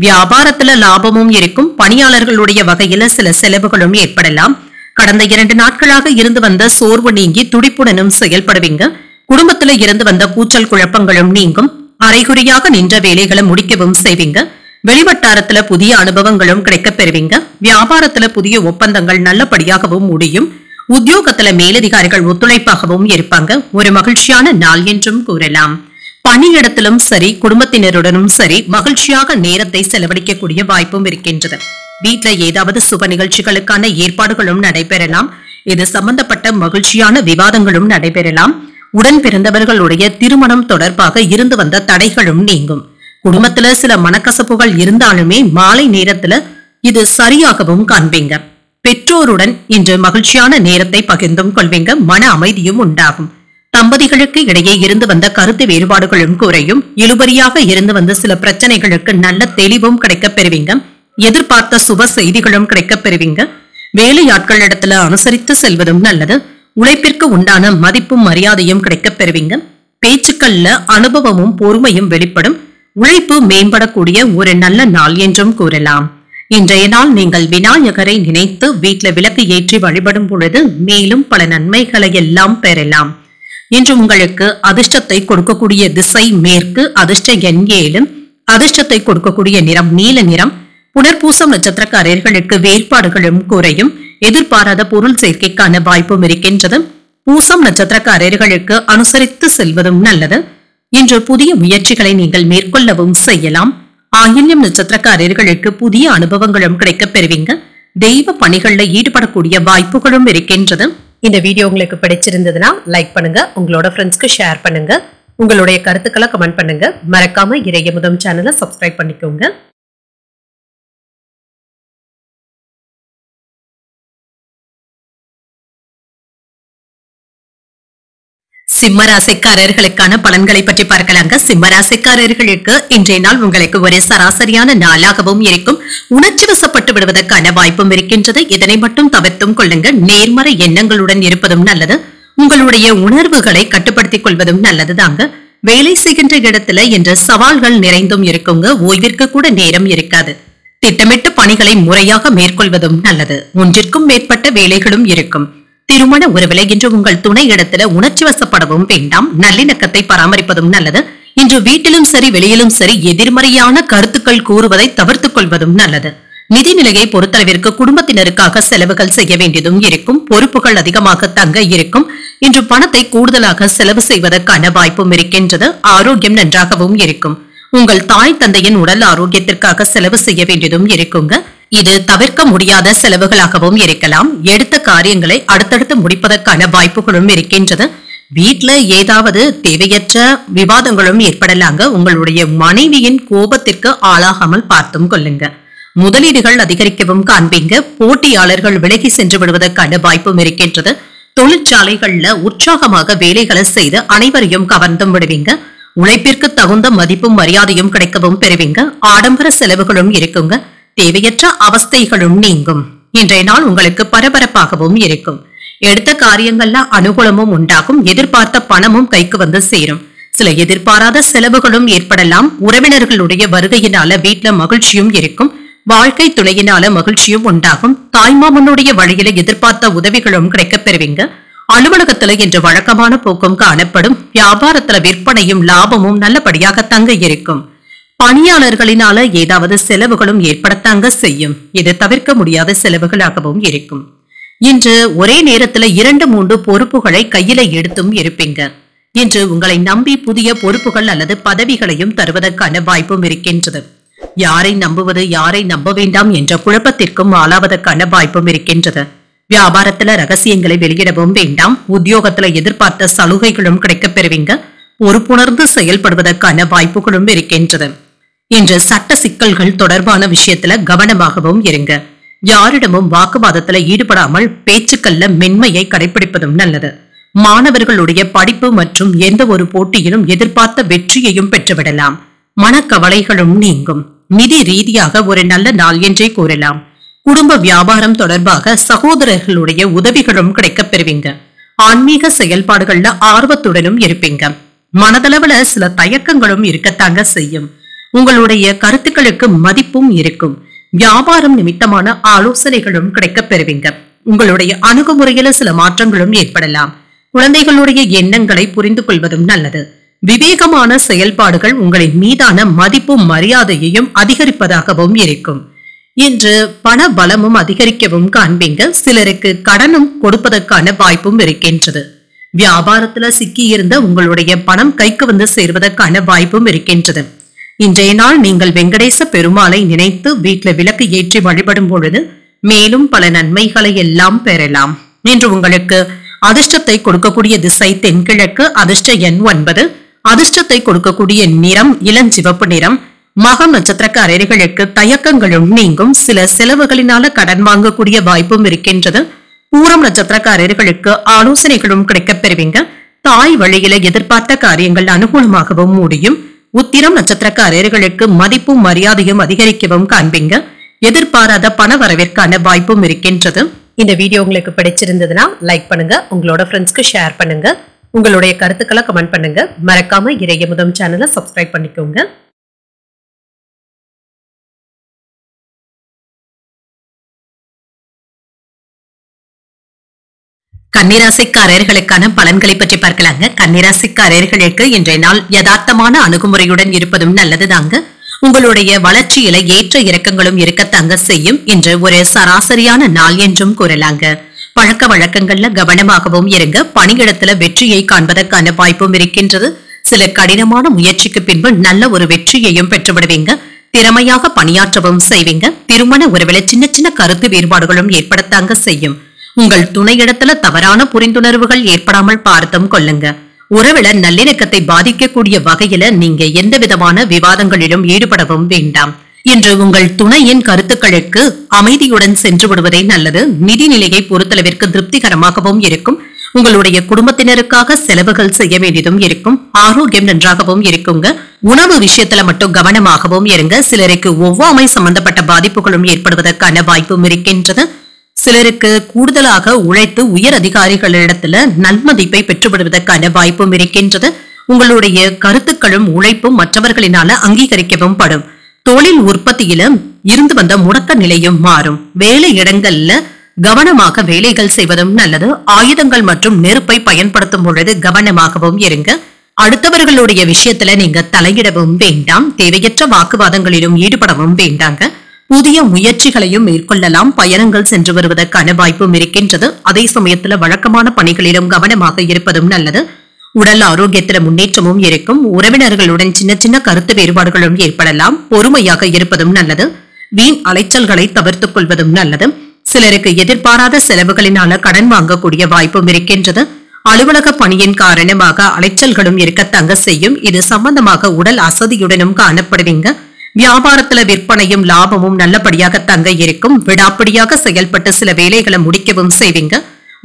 வியாபாரத்துல லாபமும் இருக்கும். பணியாளர்களுடைய வகையில சில செலவுகளும் ஏற்படலாம். கடந்த 2 நாட்களாக இருந்து வந்த சோர்வு நீங்கி துடிப்புடனும் செயல்படுவீங்க. குடும்பத்துல இருந்து வந்த கூச்சல் குழப்பங்களும் நீங்கும். அரைகுறையாக நின்ற வேலைகளை முடிக்கவும் செய்வீங்க. வெளிவட்டாரத்துல புதிய அனுபவங்களும் கிடைக்கப் பெறுவீங்க. வியாபாரத்துல புதிய ஒப்பந்தங்கள் நல்லபடியாகவும் முடியும். உத்தியோகத்துல மேலதிகாரிகள் ஒத்துழைப்பாகவும் இருப்பாங்க. ஒரு மகிழ்ச்சியான நாள் என்றும் கூறலாம். பணியிடத்திலும் சரி, குடும்பத்தினருடனும் சரி, மகிழ்ச்சியாக நேரத்தை செலவழிக்கக்கூடிய வாய்ப்பும் இருக்கின்றது. வீட்டுல ஏதாவது சுப நிகழ்ச்சிகளுக்கான ஏற்பாடுகளும் நடைபெறலாம். இது சம்பந்தப்பட்ட மகிழ்ச்சியான விவாதங்களும் நடைபெறலாம். உடன் பிறந்தவர்களுடைய திருமணம் தொடர்பாக இருந்து வந்த தடைகளும் நீங்கும். குடும்பத்துல சில மனக்கசப்புகள் இருந்தாலுமே மாலை நேரத்துல இது சரியாகவும் காண்பீங்க. பெற்றோருடன் இன்று மகிழ்ச்சியான நேரத்தை பகிர்ந்தும் கொள்வீங்க. மன அமைதியும் உண்டாகும். தம்பதிகளுக்கு இடையே இருந்து வந்த கருத்து வேறுபாடுகளும் குறையும். இழுபறியாக இருந்து வந்த சில பிரச்சனைகளுக்கு நல்ல தெளிவும் கிடைக்கப் பெறுவீங்க. எதிர்பார்த்த சுப செய்திகளும் கிடைக்கப் பெறுவீங்க. வேலையாட்களிடத்துல அனுசரித்து செல்வதும் நல்லது. உழைப்பிற்கு உண்டான மதிப்பும் மரியாதையும் கிடைக்கப் பெறுவீங்க. பேச்சுக்கள்ல அனுபவமும் பொறுமையும் வெளிப்படும். உழைப்பு மேம்படக்கூடிய ஒரு நல்ல நாள் என்றும் கூறலாம். இன்றைய நாள் நீங்கள் விநாயகரை நினைத்து வீட்டுல விளக்கு ஏற்றி வழிபடும் பொழுது மேலும் பல நன்மைகளை எல்லாம் பெறலாம். இன்று உங்களுக்கு அதிர்ஷ்டத்தை கொடுக்கக்கூடிய திசை மேற்கு. அதிர்ஷ்ட எண் 7. அதிர்ஷ்டத்தை கொடுக்கக்கூடிய நிறம் நீல நிறம். புனர்பூசம் நட்சத்திரக்காரர்களுக்கு வேறுபாடுகளும் குறையும். எதிர்பாராத பொருள் சேர்க்கைக்கான வாய்ப்பும் இருக்கின்றது. பூசம் நட்சத்திரக்காரர்களுக்கு அனுசரித்து செல்வதும் நல்லது. இன்று புதிய முயற்சிகளை நீங்கள் மேற்கொள்ளவும் செய்யலாம். ஆயில்யம் நட்சத்திரக்காரர்களுக்கு புதிய அனுபவங்களும் கிடைக்கப் பெறுவீங்க. தெய்வ பணிகள்ல ஈடுபடக்கூடிய வாய்ப்புகளும் இருக்கின்றது. இந்த வீடியோ உங்களுக்கு பிடிச்சிருந்ததுன்னா லைக் பண்ணுங்க. உங்களோட ஃப்ரெண்ட்ஸ்க்கு ஷேர் பண்ணுங்க. உங்களுடைய கருத்துக்களை கமெண்ட் பண்ணுங்க. மறக்காம இறையமுதம் சேனலை சப்ஸ்கிரைப் பண்ணிக்கோங்க. சிம்மராசிக்காரர்களுக்கான பலன்களை பற்றி பார்க்கலாங்க. சிம்மராசிக்காரர்களுக்கு இன்றைய நாள் உங்களுக்கு ஒரு சராசரியான நாளாகவும் இருக்கும். உணர்ச்சி வசப்பட்டு விடுவதற்கான வாய்ப்பும் இருக்கின்றது. இதனை மட்டும் தவிர்த்தும் கொள்ளுங்க. நேர்மறை எண்ணங்களுடன் இருப்பதும் நல்லது. உங்களுடைய உணர்வுகளை கட்டுப்படுத்திக் கொள்வதும் நல்லதுதாங்க. வேலை செய்கின்ற இடத்துல என்ற சவால்கள் நிறைந்தும் இருக்குங்க. ஓய்விற்கு கூட நேரம் இருக்காது. திட்டமிட்டு பணிகளை முறையாக மேற்கொள்வதும் நல்லது. ஒன்றிற்கும் மேற்பட்ட வேலைகளும் இருக்கும். திருமண உறவில இன்று உங்கள் துணை இடத்துல உணர்ச்சி வசப்படவும் வேண்டாம். நல்லிணக்கத்தை பராமரிப்பதும் நல்லது. இன்று வீட்டிலும் சரி வெளியிலும் சரி எதிர்மறையான கருத்துக்கள் கூறுவதை தவிர்த்துக் கொள்வதும் நல்லது. நிதி நிலையை பொறுத்தளவிற்கு குடும்பத்தினருக்காக செலவுகள் செய்ய வேண்டியதும் இருக்கும். பொறுப்புகள் அதிகமாக தங்க இருக்கும். இன்று பணத்தை கூடுதலாக செலவு செய்வதற்கான வாய்ப்பும் இருக்கின்றது. ஆரோக்கியம் நன்றாகவும் இருக்கும். உங்கள் தாய் தந்தையின் உடல் ஆரோக்கியத்திற்காக செலவு செய்ய வேண்டியதும் இருக்குங்க. இது தவிர்க்க முடியாத செலவுகளாகவும் இருக்கலாம். எடுத்த காரியங்களை அடுத்தடுத்து முடிப்பதற்கான வாய்ப்புகளும் இருக்கின்றது. வீட்டுல ஏதாவது தேவையற்ற விவாதங்களும் ஏற்படலாங்க. உங்களுடைய மனைவியின் கோபத்திற்கு ஆளாகாமல் பார்த்தும் கொள்ளுங்க. முதலீடுகள் அதிகரிக்கவும் காண்பீங்க. போட்டியாளர்கள் விலகி சென்று விடுவதற்கான வாய்ப்பும் இருக்கின்றது. தொழிற்சாலைகள்ல உற்சாகமாக வேலைகளை செய்து அனைவரையும் கவர்ந்தும் விடுவீங்க. உழைப்பிற்கு தகுந்த மதிப்பும் மரியாதையும் கிடைக்கவும் பெறுவீங்க. ஆடம்பர செலவுகளும் இருக்குங்க. தேவையற்ற அவஸ்தைகளும் நீங்கும். இன்றைய நாள் உங்களுக்கு பரபரப்பாகவும் இருக்கும். எடுத்த காரியங்கள்ல அனுகூலமும் உண்டாகும். எதிர்பார்த்த பணமும் கைக்கு வந்து சேரும். சில எதிர்பாராத செலவுகளும் ஏற்படலாம். உறவினர்களுடைய வருகையினால வீட்டுல மகிழ்ச்சியும் இருக்கும். வாழ்க்கை துணையினால மகிழ்ச்சியும் உண்டாகும். தாய்மாமனுடைய வழியில எதிர்பார்த்த உதவிகளும் கிடைக்கப் பெறுவீங்க. அலுவலகத்துல இன்று வழக்கமான போக்கும் காணப்படும். வியாபாரத்துல விற்பனையும் லாபமும் நல்லபடியாக தங்க இருக்கும். பணியாளர்களினால ஏதாவது செலவுகளும் ஏற்படத்தாங்க செய்யும். இது தவிர்க்க முடியாத செலவுகளாகவும் இருக்கும். இன்று ஒரே நேரத்துல 2-3 பொறுப்புகளை கையில எடுத்தும் இருப்பீங்க. இன்று உங்களை நம்பி புதிய பொறுப்புகள் அல்லது பதவிகளையும் தருவதற்கான வாய்ப்பும் இருக்கின்றது. யாரை நம்புவது யாரை நம்ப வேண்டாம் என்ற குழப்பத்திற்கும் ஆளாவதற்கான வாய்ப்பும் இருக்கின்றது. வியாபாரத்துல ரகசியங்களை வெளியிடவும் வேண்டாம். உத்தியோகத்துல எதிர்பார்த்த சலுகைகளும் கிடைக்கப் பெறுவீங்க. பொறுப்புணர்ந்து செயல்படுவதற்கான வாய்ப்புகளும் இருக்கின்றது. இன்று சட்ட சிக்கல்கள் தொடர்பான விஷயத்துல கவனமாகவும் இருங்க. யாரிடமும் வாக்குவாதத்துல ஈடுபடாமல் பேச்சுக்கள்ல மென்மையை கடைபிடிப்பதும் நல்லது. மாணவர்களுடைய படிப்பு மற்றும் எந்த ஒரு போட்டியிலும் எதிர்பார்த்த வெற்றியையும் பெற்றுவிடலாம். மனக்கவலைகளும் நீங்கும். நிதி ரீதியாக ஒரு நல்ல நாள் என்றே கூறலாம். குடும்ப வியாபாரம் தொடர்பாக சகோதரர்களுடைய உதவிகளும் கிடைக்கப் பெறுவீங்க. ஆன்மீக செயல்பாடுகள்ல ஆர்வத்துடனும் இருப்பீங்க. மனதளவுல சில தயக்கங்களும் இருக்கத்தாங்க செய்யும். உங்களுடைய கருத்துக்களுக்கு மதிப்பும் இருக்கும். வியாபாரம் நிமித்தமான ஆலோசனைகளும் கிடைக்கப் பெறுவீங்க. உங்களுடைய அணுகுமுறையில சில மாற்றங்களும் ஏற்படலாம். குழந்தைகளுடைய எண்ணங்களை புரிந்து கொள்வதும் நல்லது. விவேகமான செயல்பாடுகள் உங்களின் மீதான மதிப்பும் மரியாதையையும் அதிகரிப்பதாகவும் இருக்கும். இன்று பண பலமும் அதிகரிக்கவும் காண்பீங்க. சிலருக்கு கடனும் கொடுப்பதற்கான வாய்ப்பும் இருக்கின்றது. வியாபாரத்துல சிக்கியிருந்த உங்களுடைய பணம் கைக்கு வந்து சேர்வதற்கான வாய்ப்பும் இருக்கின்றது. இன்றைய நாள் நீங்கள் வெங்கடேச பெருமாளை நினைத்து வீட்டுல விளக்கு ஏற்றி வழிபடும் பொழுது மேலும் பல நன்மைகளை எல்லாம் பெறலாம். இன்று உங்களுக்கு அதிர்ஷ்டத்தை கொடுக்கக்கூடிய திசை தென்கிழக்கு. அதிர்ஷ்ட எண் 9. அதிர்ஷ்டத்தை கொடுக்கக்கூடிய நிறம் இளஞ்சிவப்பு நிறம். மகம் நட்சத்திரக்காரர்களுக்கு தயக்கங்களும் நீங்கும். சில செலவுகளினால கடன் வாங்கக்கூடிய வாய்ப்பும் இருக்கின்றது. பூரம் நட்சத்திரக்காரர்களுக்கு ஆலோசனைகளும் கிடைக்கப் பெறுவீங்க. தாய் வழியில எதிர்பார்த்த காரியங்கள் அனுகூலமாகவும் முடியும். உத்திரம் நட்சத்திரக்காரர்களுக்கு மதிப்பும் மரியாதையும் அதிகரிக்கவும் காண்பீங்க. எதிர்பாராத பண வரவிற்கான வாய்ப்பும் இருக்கின்றது. இந்த வீடியோ உங்களுக்கு பிடிச்சிருந்ததுன்னா லைக் பண்ணுங்க. உங்களோட ஃப்ரெண்ட்ஸ்க்கு ஷேர் பண்ணுங்க. உங்களுடைய கருத்துக்களை கமெண்ட் பண்ணுங்க. மறக்காம இறையமுதம் சேனலை சப்ஸ்கிரைப் பண்ணிக்கோங்க. கன்னிராசிக்காரர்களுக்கான பலன்களை பற்றி பார்க்கலாங்க. கன்னிராசிக்காரர்களுக்கு இன்றைய நாள் யதார்த்தமான அணுகுமுறையுடன் இருப்பதும் நல்லதுதாங்க. உங்களுடைய வளர்ச்சியில ஏற்ற இறக்கங்களும் இருக்கத்தாங்க செய்யும். இன்று ஒரு சராசரியான நாள் என்றும் கூறலாங்க. பழக்க வழக்கங்கள்ல கவனமாகவும் இருங்க. பணியிடத்துல வெற்றியை காண்பதற்கான வாய்ப்பும் இருக்கின்றது. சில கடினமான முயற்சிக்கு பின்பு நல்ல ஒரு வெற்றியையும் பெற்றுவிடுவீங்க. திறமையாக பணியாற்றவும் செய்வீங்க. திருமண உறவுல சின்ன சின்ன கருத்து வேறுபாடுகளும் ஏற்படத்தாங்க செய்யும். உங்கள் துணையிடத்துல தவறான புரிந்துணர்வுகள் ஏற்படாமல் பார்த்தும் கொள்ளுங்க. உறவுல நல்லிணக்கத்தை பாதிக்கக்கூடிய வகையில நீங்க எந்த விதமான விவாதங்களிலும் ஈடுபடவும் வேண்டாம். இன்று உங்கள் துணையின் கருத்துக்களுக்கு அமைதியுடன் சென்று விடுவதே நல்லது. நிதி நிலையை பொறுத்தளவிற்கு திருப்திகரமாகவும் இருக்கும். உங்களுடைய குடும்பத்தினருக்காக செலவுகள் செய்ய வேண்டியதும் இருக்கும். ஆரோக்கியம் நன்றாகவும் இருக்குங்க. உணவு விஷயத்துல மட்டும் கவனமாகவும் இருங்க. சிலருக்கு ஒவ்வாமை சம்பந்தப்பட்ட பாதிப்புகளும் ஏற்படுவதற்கான வாய்ப்பும் இருக்கின்றது. சிலருக்கு கூடுதலாக உழைத்து உயர் அதிகாரிகளிடத்துல நன்மதிப்பை பெற்றுவிடுவதற்கான வாய்ப்பும் இருக்கின்றது. உங்களுடைய கருத்துக்களும் உழைப்பும் மற்றவர்களினால அங்கீகரிக்கவும் படும். தொழில் உற்பத்தியில இருந்து வந்த முடக்க நிலையும் மாறும். வேலை இடங்கள்ல கவனமாக வேலைகள் செய்வதும் நல்லது. ஆயுதங்கள் மற்றும் நெருப்பை பயன்படுத்தும் பொழுது கவனமாகவும் இருங்க. அடுத்தவர்களுடைய விஷயத்துல நீங்க தலையிடவும் வேண்டாம். தேவையற்ற வாக்குவாதங்களிலும் ஈடுபடவும் வேண்டாங்க. புதிய முயற்சிகளையும் மேற்கொள்ளலாம். பயணங்கள் சென்று வருவதற்கான வாய்ப்பும் இருக்கின்றது. அதே சமயத்துல வழக்கமான பணிகளிலும் கவனமாக இருப்பதும் நல்லது. உடல் ஆரோக்கியத்துல முன்னேற்றமும் இருக்கும். உறவினர்களுடன் சின்ன சின்ன கருத்து வேறுபாடுகளும் ஏற்படலாம். பொறுமையாக இருப்பதும் நல்லது. வீண் அலைச்சல்களை தவிர்த்துக் கொள்வதும் நல்லது. சிலருக்கு எதிர்பாராத செலவுகளினால கடன் வாங்கக்கூடிய வாய்ப்பும் இருக்கின்றது. அலுவலக பணியின் காரணமாக அலைச்சல்களும் இருக்கத்தாங்க செய்யும். இது சம்பந்தமாக உடல் அசதியுடனும் காணப்படுவீங்க. வியாபாரத்துல விற்பனையும் லாபமும் நல்லபடியாக தங்க இருக்கும். விடாப்பிடியாக செயல்பட்டு சில வேலைகளை முடிக்கவும் செய்வீங்க.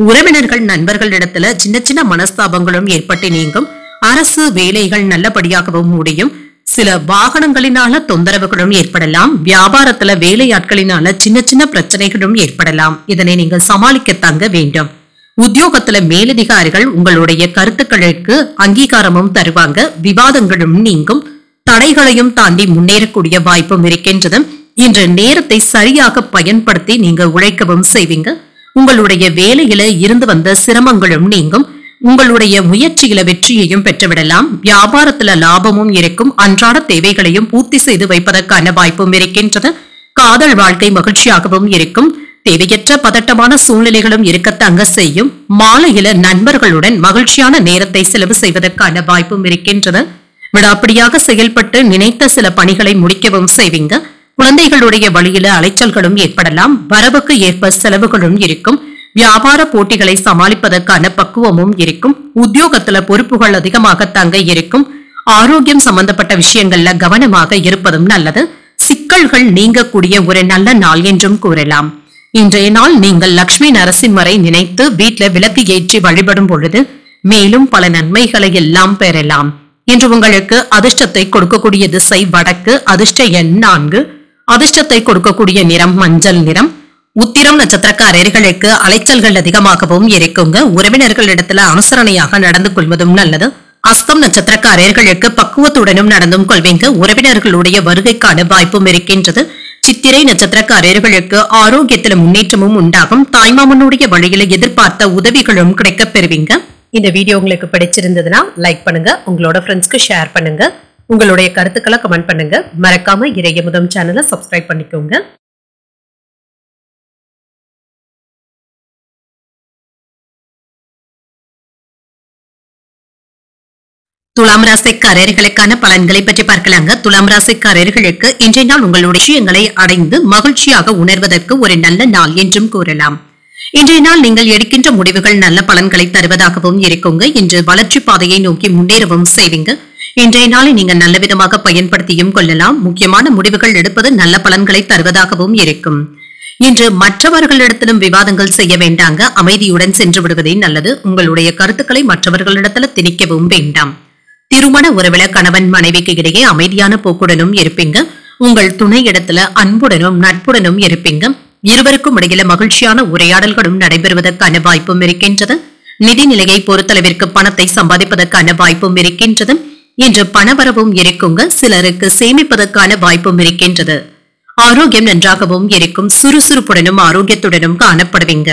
உறவினர்கள் நண்பர்களிடத்துல சின்ன சின்ன மனஸ்தாபங்களும் ஏற்பட்டு நீங்கும். அரசு வேலைகள் நல்லபடியாகவும் முடியும். சில வாகனங்களினால தொந்தரவுகளும் ஏற்படலாம். வியாபாரத்துல வேலையாட்களினால சின்ன சின்ன பிரச்சனைகளும் ஏற்படலாம். இதனை நீங்கள் சமாளிக்கத்தாங்க வேண்டும். உத்தியோகத்துல மேலதிகாரிகள் உங்களுடைய கருத்துக்களுக்கு அங்கீகாரமும் தருவாங்க. விவாதங்களும் நீங்கும். தடைகளையும் தாண்டி முன்னேறக்கூடிய வாய்ப்பும் இருக்கின்றது. இன்று நேரத்தை சரியாக பயன்படுத்தி நீங்க உழைக்கவும் செய்வீங்க. உங்களுடைய வேலையில இருந்து வந்த சிரமங்களும் நீங்கும். உங்களுடைய முயற்சியில வெற்றியையும் பெற்றுவிடலாம். வியாபாரத்துல லாபமும் இருக்கும். அன்றாட தேவைகளையும் பூர்த்தி செய்து வைப்பதற்கான வாய்ப்பும் இருக்கின்றது. காதல் வாழ்க்கை மகிழ்ச்சியாகவும் இருக்கும். தேவையற்ற பதட்டமான சூழ்நிலைகளும் இருக்கத்தங்க செய்யும். மாலையில நண்பர்களுடன் மகிழ்ச்சியான நேரத்தை செலவு செய்வதற்கான வாய்ப்பும் இருக்கின்றது. விடாப்பிடியாக செயல்பட்டு நினைத்த சில பணிகளை முடிக்கவும் செய்வீங்க. குழந்தைகளுடைய வழியில அலைச்சல்களும் ஏற்படலாம். வரவுக்கு ஏற்ப செலவுகளும் இருக்கும். வியாபார போட்டிகளை சமாளிப்பதற்கான பக்குவமும் இருக்கும். உத்தியோகத்துல பொறுப்புகள் அதிகமாக தங்க இருக்கும். ஆரோக்கியம் சம்பந்தப்பட்ட விஷயங்கள்ல கவனமாக இருப்பதும் நல்லது. சிக்கல்கள் நீங்கக்கூடிய ஒரு நல்ல நாள் என்றும் கூறலாம். இன்றைய நாள் நீங்கள் லட்சுமி நரசிம்மரை நினைத்து வீட்டுல விளக்கு ஏற்றி வழிபடும் பொழுது மேலும் பல நன்மைகளை எல்லாம் பெறலாம். இன்று உங்களுக்கு அதிர்ஷ்டத்தை கொடுக்கக்கூடிய திசை வடக்கு. அதிர்ஷ்ட எண் 4. அதிர்ஷ்டத்தை கொடுக்கக்கூடிய நிறம் மஞ்சள் நிறம். உத்திரம் நட்சத்திரக்காரர்களுக்கு அலைச்சல்கள் அதிகமாகவும் இருக்குங்க. உறவினர்களிடத்துல அனுசரணையாக நடந்து கொள்வதும் நல்லது. அஸ்தம் நட்சத்திரக்காரர்களுக்கு பக்குவத்துடனும் நடந்தும் கொள்வீங்க. உறவினர்களுடைய வருகைக்கான வாய்ப்பும் இருக்கின்றது. சித்திரை நட்சத்திரக்காரர்களுக்கு ஆரோக்கியத்துல முன்னேற்றமும் உண்டாகும். தாய்மாமனுடைய வழியில எதிர்பார்த்த உதவிகளும் கிடைக்கப் பெறுவீங்க. இந்த வீடியோ உங்களுக்கு பிடிச்சிருந்ததுன்னா லைக் பண்ணுங்க. உங்களோட ஃப்ரெண்ட்ஸ்க்கு ஷேர் பண்ணுங்க. உங்களுடைய கருத்துக்களை கமெண்ட் பண்ணுங்க. மறக்காம இறையமுதம் சேனலை சப்ஸ்கிரைப் பண்ணிக்கோங்க. துலாம் ராசிக்காரர்களுக்கான பலன்களை பற்றி பார்க்கலாங்க. துலாம் ராசிக்காரர்களுக்கு இன்றைய நாள் உங்களுடைய விஷயங்களை அடைந்து மகிழ்ச்சியாக உணர்வதற்கு ஒரு நல்ல நாள் என்றும் கூறலாம். இன்றைய நாள் நீங்கள் எடுக்கின்ற முடிவுகள் நல்ல பலன்களை தருவதாகவும் இருக்குங்க. இன்று வளர்ச்சி பாதையை நோக்கி முன்னேறவும் செய்வீங்க. இன்றைய நாளை நீங்க நல்ல விதமாக பயன்படுத்தியும் கொள்ளலாம். முக்கியமான முடிவுகள் எடுப்பது நல்ல பலன்களை தருவதாகவும் இருக்கும். இன்று மற்றவர்களிடத்திலும் விவாதங்கள் செய்ய வேண்டாங்க. அமைதியுடன் சென்று விடுவதே நல்லது. உங்களுடைய கருத்துக்களை மற்றவர்களிடத்துல திணிக்கவும் வேண்டாம். திருமண உறவில கணவன் மனைவிக்கு இடையே அமைதியான போக்குடனும் இருப்பீங்க. உங்கள் துணை இடத்துல அன்புடனும் நட்புடனும் இருப்பீங்க. இருவருக்கும் இடையில மகிழ்ச்சியான உரையாடல்களும் நடைபெறுவதற்கான வாய்ப்பும் இருக்கின்றது. நிதி நிலையை பொறுத்தளவிற்கு பணத்தை சம்பாதிப்பதற்கான வாய்ப்பும் இருக்கின்றது. இன்று பணவரவும் இருக்குங்க. சிலருக்கு சேமிப்பதற்கான வாய்ப்பும் இருக்கின்றது. ஆரோக்கியம் நன்றாகவும் இருக்கும். சுறுசுறுப்புடனும் ஆரோக்கியத்துடனும் காணப்படுவீங்க.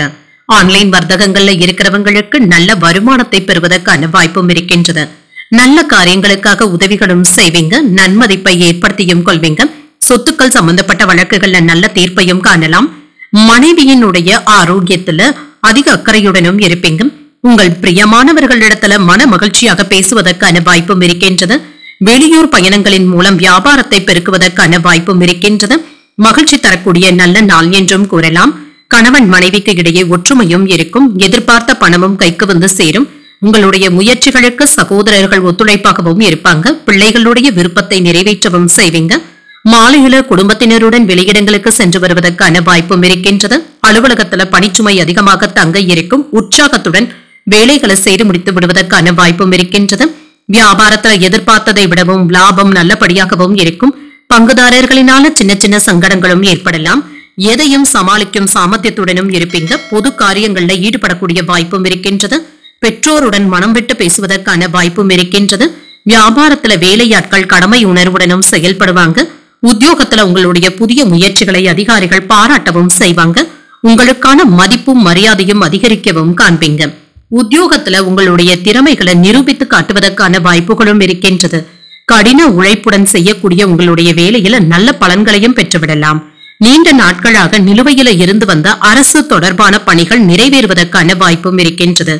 ஆன்லைன் வர்த்தகங்கள்ல இருக்கிறவங்களுக்கு நல்ல வருமானத்தை பெறுவதற்கான வாய்ப்பும் இருக்கின்றது. நல்ல காரியங்களுக்காக உதவிகளும் செய்வீங்க. நன்மதிப்பை ஏற்படுத்தியும் கொள்வீங்க. சொத்துக்கள் சம்பந்தப்பட்ட வழக்குகள்ல நல்ல தீர்ப்பையும் காணலாம். மனைவியினுடைய ஆரோக்கியத்துல அதிக அக்கறையுடனும் இருப்பீங்க. உங்கள் பிரியமானவர்களிடத்துல மன மகிழ்ச்சியாக பேசுவதற்கான வாய்ப்பும் இருக்கின்றது. வெளியூர் பயணங்களின் மூலம் வியாபாரத்தை பெருக்குவதற்கான வாய்ப்பும் இருக்கின்றது. மகிழ்ச்சி தரக்கூடிய நல்ல நாள் என்றும் கூறலாம். கணவன் மனைவிக்கு இடையே ஒற்றுமையும் இருக்கும். எதிர்பார்த்த பணமும் கைக்கு வந்து சேரும். உங்களுடைய முயற்சிகளுக்கு சகோதரர்கள் ஒத்துழைப்பாகவும் இருப்பாங்க. பிள்ளைகளுடைய விருப்பத்தை நிறைவேற்றவும் செய்வீங்க. மாலையில குடும்பத்தினருடன் வெளியிடங்களுக்கு சென்று வருவதற்கான வாய்ப்பும் இருக்கின்றது. அலுவலகத்துல பணிச்சுமை அதிகமாக தங்க இருக்கும். உற்சாகத்துடன் வேலைகளை செய்து முடித்து விடுவதற்கான வாய்ப்பும் இருக்கின்றது. வியாபாரத்துல எதிர்பார்த்ததை விடவும் லாபம் நல்லபடியாகவும் இருக்கும். பங்குதாரர்களினால சின்ன சின்ன சங்கடங்களும் ஏற்படலாம். எதையும் சமாளிக்கும் சாமர்த்தியத்துடனும் இருப்பீங்க. பொது காரியங்கள்ல ஈடுபடக்கூடிய வாய்ப்பும் இருக்கின்றது. பெற்றோருடன் மனம் விட்டு பேசுவதற்கான வாய்ப்பும் இருக்கின்றது. வியாபாரத்துல வேலையாட்கள் கடமை உணர்வுடனும் செயல்படுவாங்க. உத்தியோகத்துல உங்களுடைய புதிய முயற்சிகளை அதிகாரிகள் பாராட்டவும் செய்வாங்க. உங்களுக்கான மதிப்பும் மரியாதையும் அதிகரிக்கவும் காண்பீங்க. உத்தியோகத்துல உங்களுடைய திறமைகளை நிரூபித்து காட்டுவதற்கான வாய்ப்புகளும் இருக்கின்றது. கடின உழைப்புடன் செய்யக்கூடிய உங்களுடைய வேலையில நல்ல பலன்களையும் பெற்றுவிடலாம். நீண்ட நாட்களாக நிலுவையில இருந்து வந்த அரசு தொடர்பான பணிகள் நிறைவேறுவதற்கான வாய்ப்பும் இருக்கின்றது.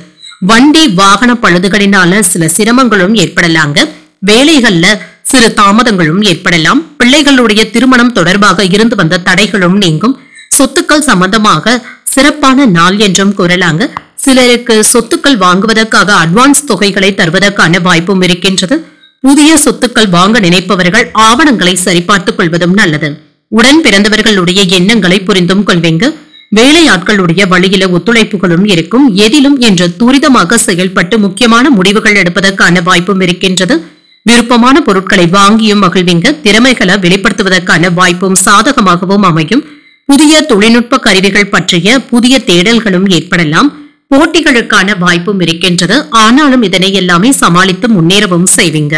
வண்டி வாகன பழுதுகளினால சில சிரமங்களும் ஏற்படலாங்க. வேலைகள்ல சிறு தாமதங்களும் ஏற்படலாம். பிள்ளைகளுடைய திருமணம் தொடர்பாக இருந்து வந்த தடைகளும் நீங்கும். சொத்துக்கள் சம்பந்தமாக சிறப்பான நாள் என்றும் கூறலாங்க. சிலருக்கு சொத்துக்கள் வாங்குவதற்காக அட்வான்ஸ் தொகைகளை தருவதற்கான வாய்ப்பும் இருக்கின்றது. புதிய சொத்துக்கள் வாங்க நினைப்பவர்கள் ஆவணங்களை சரிபார்த்துக் கொள்வதும் நல்லது. உடன் பிறந்தவர்களுடைய எண்ணங்களை புரிந்தும் கொள்வீங்க. வேலையாட்களுடைய வழியில ஒத்துழைப்புகளும் இருக்கும். எதிலும் என்று துரிதமாக செயல்பட்டு முக்கியமான முடிவுகள் எடுப்பதற்கான வாய்ப்பும் இருக்கின்றது. விருப்பமான பொருட்களை வாங்கியும் மகிழ்வீங்க. திறமைகளை வெளிப்படுத்துவதற்கான வாய்ப்பும் சாதகமாகவும் அமையும். புதிய தொழில்நுட்ப கருவிகள் பற்றிய புதிய தேடல்களும் ஏற்படலாம். போட்டிகளுக்கான வாய்ப்பும் இருக்கின்றது. ஆனாலும் இதனை எல்லாமே சமாளித்து முன்னேறவும் செய்வீங்க.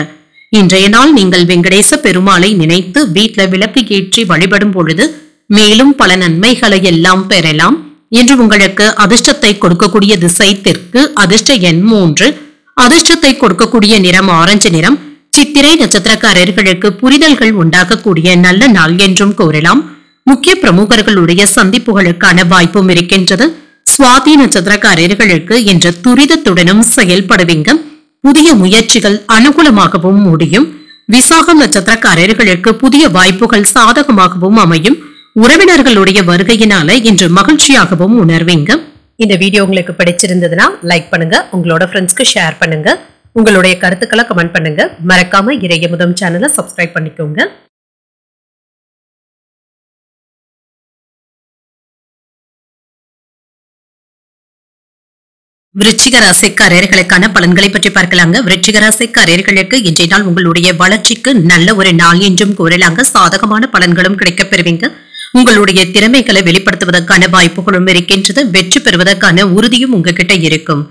இன்றைய நாள் நீங்கள் வெங்கடேச பெருமாளை நினைத்து வீட்டுல விளக்கு ஏற்றி வழிபடும் பொழுது மேலும் பல நன்மைகளை எல்லாம் பெறலாம். இன்று உங்களுக்கு அதிர்ஷ்டத்தை கொடுக்கக்கூடிய திசை தெற்கு. அதிர்ஷ்ட எண் 3. அதிர்ஷ்டத்தை கொடுக்கக்கூடிய நிறம் ஆரஞ்சு நிறம். சித்திரை நட்சத்திரக்காரர்களுக்கு புரிதல்கள் உண்டாகக்கூடிய நல்ல நாள் என்றும் கூறலாம். முக்கிய பிரமுகர்களுடைய சந்திப்புகளுக்கான வாய்ப்பும் இருக்கின்றது. சுவாதி நட்சத்திரக்காரர்களுக்கு என்ற துரிதத்துடனும் செயல்படுவீங்க. புதிய முயற்சிகள் அனுகூலமாகவும் முடியும். விசாகம் நட்சத்திரக்காரர்களுக்கு புதிய வாய்ப்புகள் சாதகமாகவும் அமையும். உறவினர்களுடைய வருகையினால இன்று மகிழ்ச்சியாகவும் உணர்வீங்க. இந்த வீடியோ உங்களுக்கு பிடிச்சிருந்ததுன்னா லைக் பண்ணுங்க, உங்களோட ஃப்ரெண்ட்ஸ்க்கு ஷேர் பண்ணுங்க, உங்களுடைய கருத்துக்களை கமெண்ட் பண்ணுங்க. மறக்காம இறையமுதம் சேனலை சப்ஸ்கிரைப் பண்ணிக்கோங்க. விருச்சிக ராசிக்காரர்களுக்கான பலன்களை பற்றி பார்க்கலாங்க. விருச்சிக ராசிக்காரர்களுக்கு இன்றைய நாள் உங்களுடைய வளர்ச்சிக்கு நல்ல ஒரு நாள் என்றும் கூறலாங்க. சாதகமான பலன்களும் கிடைக்கப் பெறுவீங்க. உங்களுடைய திறமைகளை வெளிப்படுத்துவதற்கான வாய்ப்புகளும் இருக்கின்றது. வெற்றி பெறுவதற்கான உறுதியும் உங்ககிட்ட இருக்கும்.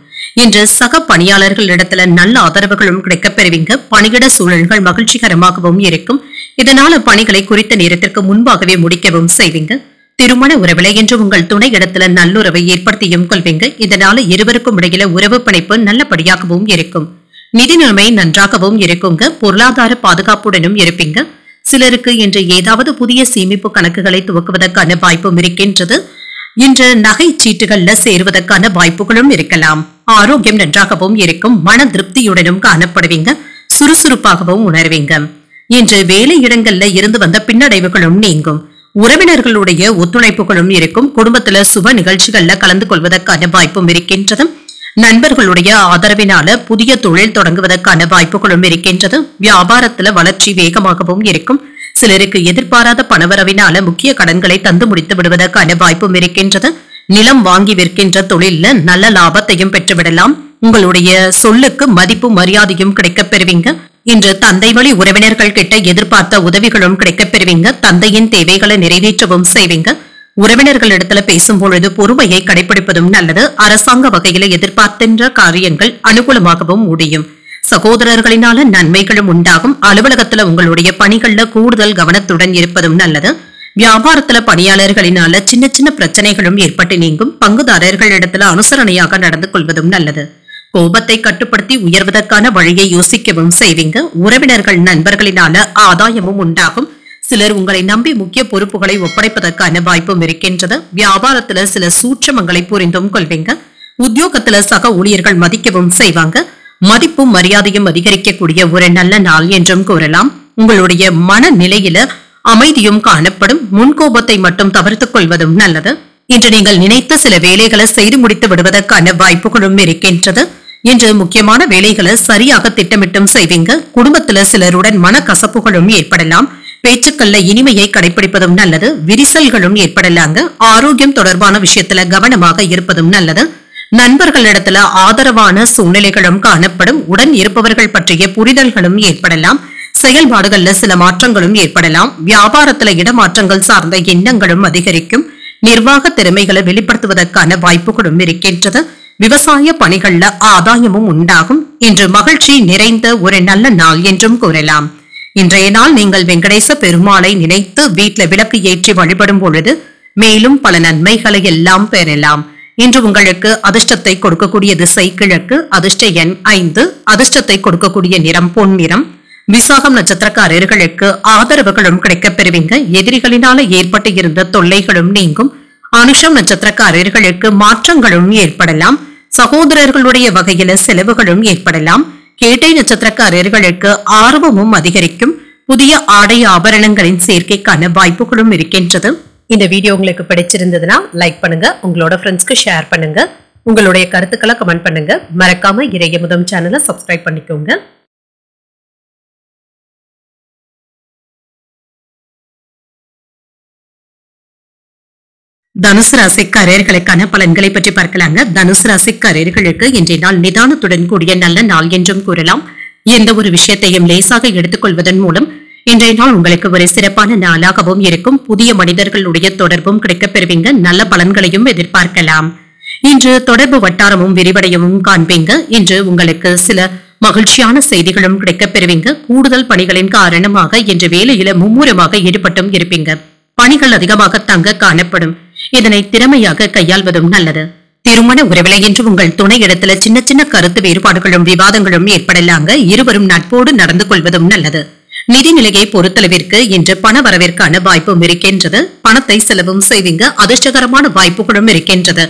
இன்று சக பணியாளர்களிடத்துல நல்ல ஆதரவுகளும் கிடைக்கப் பெறுவீங்க. பணியிட சூழல்கள் மகிழ்ச்சிகரமாகவும் இருக்கும். இதனால பணிகளை குறித்த நேரத்திற்கு முன்பாகவே முடிக்கவும் செய்வீங்க. திருமண உறவில என்று உங்கள் துணை இடத்துல நல்லுறவை ஏற்படுத்தியும் கொள்வீங்க. இதனால இருவருக்கும் இடையில உறவு பிணைப்பு நல்லபடியாகவும் இருக்கும். நிதி நிலைமை நன்றாகவும் இருக்குங்க. பொருளாதார பாதுகாப்புடனும் இருப்பீங்க. சிலருக்கு இன்று ஏதாவது புதிய சேமிப்பு கணக்குகளை துவக்குவதற்கான வாய்ப்பும் இருக்கின்றது. இன்று நகை சீட்டுகள்ல சேருவதற்கான வாய்ப்புகளும் இருக்கலாம். ஆரோக்கியம் நன்றாகவும் இருக்கும். மன திருப்தியுடனும் காணப்படுவீங்க. சுறுசுறுப்பாகவும் உணர்வீங்க. இன்று வேலை இடங்கள்ல இருந்து வந்த பின்னடைவுகளும் நீங்கும். உறவினர்களுடைய ஒத்துழைப்புகளும் இருக்கும். குடும்பத்துல சுப நிகழ்ச்சிகள்ல கலந்து கொள்வதற்கான வாய்ப்பும் இருக்கின்றது. நண்பர்களுடைய ஆதரவினால புதிய தொழில் தொடங்குவதற்கான வாய்ப்புகளும் இருக்கின்றது. வியாபாரத்துல வளர்ச்சி வேகமாகவும் இருக்கும். சிலருக்கு எதிர்பாராத பணவரவினால முக்கிய கடன்களை தந்து முடித்து விடுவதற்கான வாய்ப்பும் இருக்கின்றது. நிலம் வாங்கி விற்கின்ற தொழில்ல நல்ல லாபத்தையும் பெற்றுவிடலாம். உங்களுடைய சொல்லுக்கு மதிப்பும் மரியாதையும் கிடைக்கப் பெறுவீங்க. இன்று தந்தை வழி உறவினர்கள் கிட்ட எதிர்பார்த்த உதவிகளும் கிடைக்கப் பெறுவீங்க. தந்தையின் தேவைகளை நிறைவேற்றவும் செய்வீங்க. உறவினர்களிடத்துல பேசும் பொழுது பொறுமையை கடைபிடிப்பதும் நல்லது. அரசாங்க வகையில எதிர்பார்க்கின்ற காரியங்கள் அனுகூலமாகவும் முடியும். சகோதரர்களினால நன்மைகளும் உண்டாகும். அலுவலகத்துல உங்களுடைய பணிகள்ல கூடுதல் கவனத்துடன் இருப்பதும் நல்லது. வியாபாரத்துல பணியாளர்களினால சின்ன சின்ன பிரச்சனைகளும் ஏற்பட்டு நீங்கும். பங்குதாரர்களிடத்துல அனுசரணையாக நடந்து கொள்வதும் நல்லது. கோபத்தை கட்டுப்படுத்தி உயர்வதற்கான வழியை யோசிக்கவும் செய்வீங்க. உறவினர்கள் நண்பர்களினால ஆதாயமும் உண்டாகும். சிலர் உங்களை நம்பி முக்கிய பொறுப்புகளை ஒப்படைப்பதற்கான வாய்ப்பும் இருக்கின்றது. வியாபாரத்துல சில சூட்சமங்களை புரிந்தும் கொள்வீங்க. உத்தியோகத்துல சக ஊழியர்கள் மதிக்கவும் செய்வாங்க. மதிப்பும் மரியாதையும் அதிகரிக்கக்கூடிய ஒரு நல்ல நாள் என்றும் கூறலாம். உங்களுடைய மனநிலையில அமைதியும் காணப்படும். முன்கோபத்தை மட்டும் தவிர்த்துக் கொள்வதும் நல்லது. இன்று நீங்கள் நினைத்த சில வேலைகளை செய்து முடித்து விடுவதற்கான வாய்ப்புகளும் இருக்கின்றது. இன்று முக்கியமான வேலைகளை சரியாக திட்டமிட்டும் செய்வீங்க. குடும்பத்துல சிலருடன் மனக்கசப்புகளும் ஏற்படலாம். பேச்சுக்கள்ல இனிமையை கடைபிடிப்பதும் நல்லது. விரிசல்களும் ஏற்படலாங்க. ஆரோக்கியம் தொடர்பான விஷயத்துல கவனமாக இருப்பதும் நல்லது. நண்பர்களிடத்துல ஆதரவான சூழ்நிலைகளும் காணப்படும். உடன் இருப்பவர்கள் பற்றிய புரிதல்களும் ஏற்படலாம். செயல்பாடுகள்ல சில மாற்றங்களும் ஏற்படலாம். வியாபாரத்துல இடமாற்றங்கள் சார்ந்த எண்ணங்களும் அதிகரிக்கும். நிர்வாக திறமைகளை வெளிப்படுத்துவதற்கான வாய்ப்புகளும் இருக்கின்றது. விவசாய பணிகள்ல ஆதாயமும் உண்டாகும். இன்று மகிழ்ச்சி நிறைந்த ஒரு நல்ல நாள் என்றும் கூறலாம். இன்றைய நாள் நீங்கள் வெங்கடேச பெருமாளை நினைத்து வீட்டுல விளக்கு ஏற்றி வழிபடும் பொழுது மேலும் பல நன்மைகளை எல்லாம் பெறலாம். இன்று உங்களுக்கு அதிர்ஷ்டத்தை கொடுக்கக்கூடிய திசை கிழக்கு. அதிர்ஷ்ட எண் 5. அதிர்ஷ்டத்தை கொடுக்கக்கூடிய நிறம் பொன் நிறம். விசாகம் நட்சத்திரக்காரர்களுக்கு ஆதரவுகளும் கிடைக்கப் பெறுவீங்க. எதிரிகளினால ஏற்பட்டு இருந்த தொல்லைகளும் நீங்கும். அனுஷம் நட்சத்திரக்காரர்களுக்கு மாற்றங்களும் ஏற்படலாம். சகோதரர்களுடைய வகையில செலவுகளும் ஏற்படலாம். கேட்டை நட்சத்திரக்காரர்களுக்கு ஆர்வமும் அதிகரிக்கும். புதிய ஆடை ஆபரணங்களின் சேர்க்கைக்கான வாய்ப்புகளும் இருக்கின்றது. இந்த வீடியோ உங்களுக்கு பிடிச்சிருந்ததுன்னா லைக் பண்ணுங்க, உங்களோட ஃப்ரெண்ட்ஸ்க்கு ஷேர் பண்ணுங்க, உங்களுடைய கருத்துக்களை கமெண்ட் பண்ணுங்க. மறக்காம இறையமுதம் சேனலை சப்ஸ்கிரைப் பண்ணிக்கோங்க. தனுசு ராசிக்காரர்களுக்கான பலன்களை பற்றி பார்க்கலாங்க. தனுசு ராசிக்காரர்களுக்கு இன்றைய நாள் நிதானத்துடன் கூடிய நல்ல நாள் என்றும் கூறலாம். எந்த ஒரு விஷயத்தையும் லேசாக எடுத்துக்கொள்வதன் மூலம் இன்றைய நாள் உங்களுக்கு ஒரு சிறப்பான நாளாகவும் இருக்கும். புதிய மனிதர்களுடைய தொடர்பும் கிடைக்கப் பெறுவீங்க. நல்ல பலன்களையும் எதிர்பார்க்கலாம். இன்று தொடர்பு வட்டாரமும் விரிவடையவும் காண்பீங்க. இன்று உங்களுக்கு சில மகிழ்ச்சியான செய்திகளும் கிடைக்கப் பெறுவீங்க. கூடுதல் பணிகளின் காரணமாக இன்று வேலையில மும்முரமாக ஈடுபட்டும் இருப்பீங்க. பணிகள் அதிகமாக தங்க காணப்படும். இதனை திறமையாக கையாள்வதும் நல்லது. திருமண உறவில என்று உங்கள் துணை இடத்துல சின்ன சின்ன கருத்து வேறுபாடுகளும் விவாதங்களும் ஏற்படலாங்க. இருவரும் நட்போடு நடந்து கொள்வதும் நல்லது. நிதிநிலையை பொறுத்தளவிற்கு இன்று பண வரவிற்கான வாய்ப்பும் இருக்கின்றது. பணத்தை செலவும் செய்வீங்க. அதிர்ஷ்டகரமான வாய்ப்புகளும் இருக்கின்றது.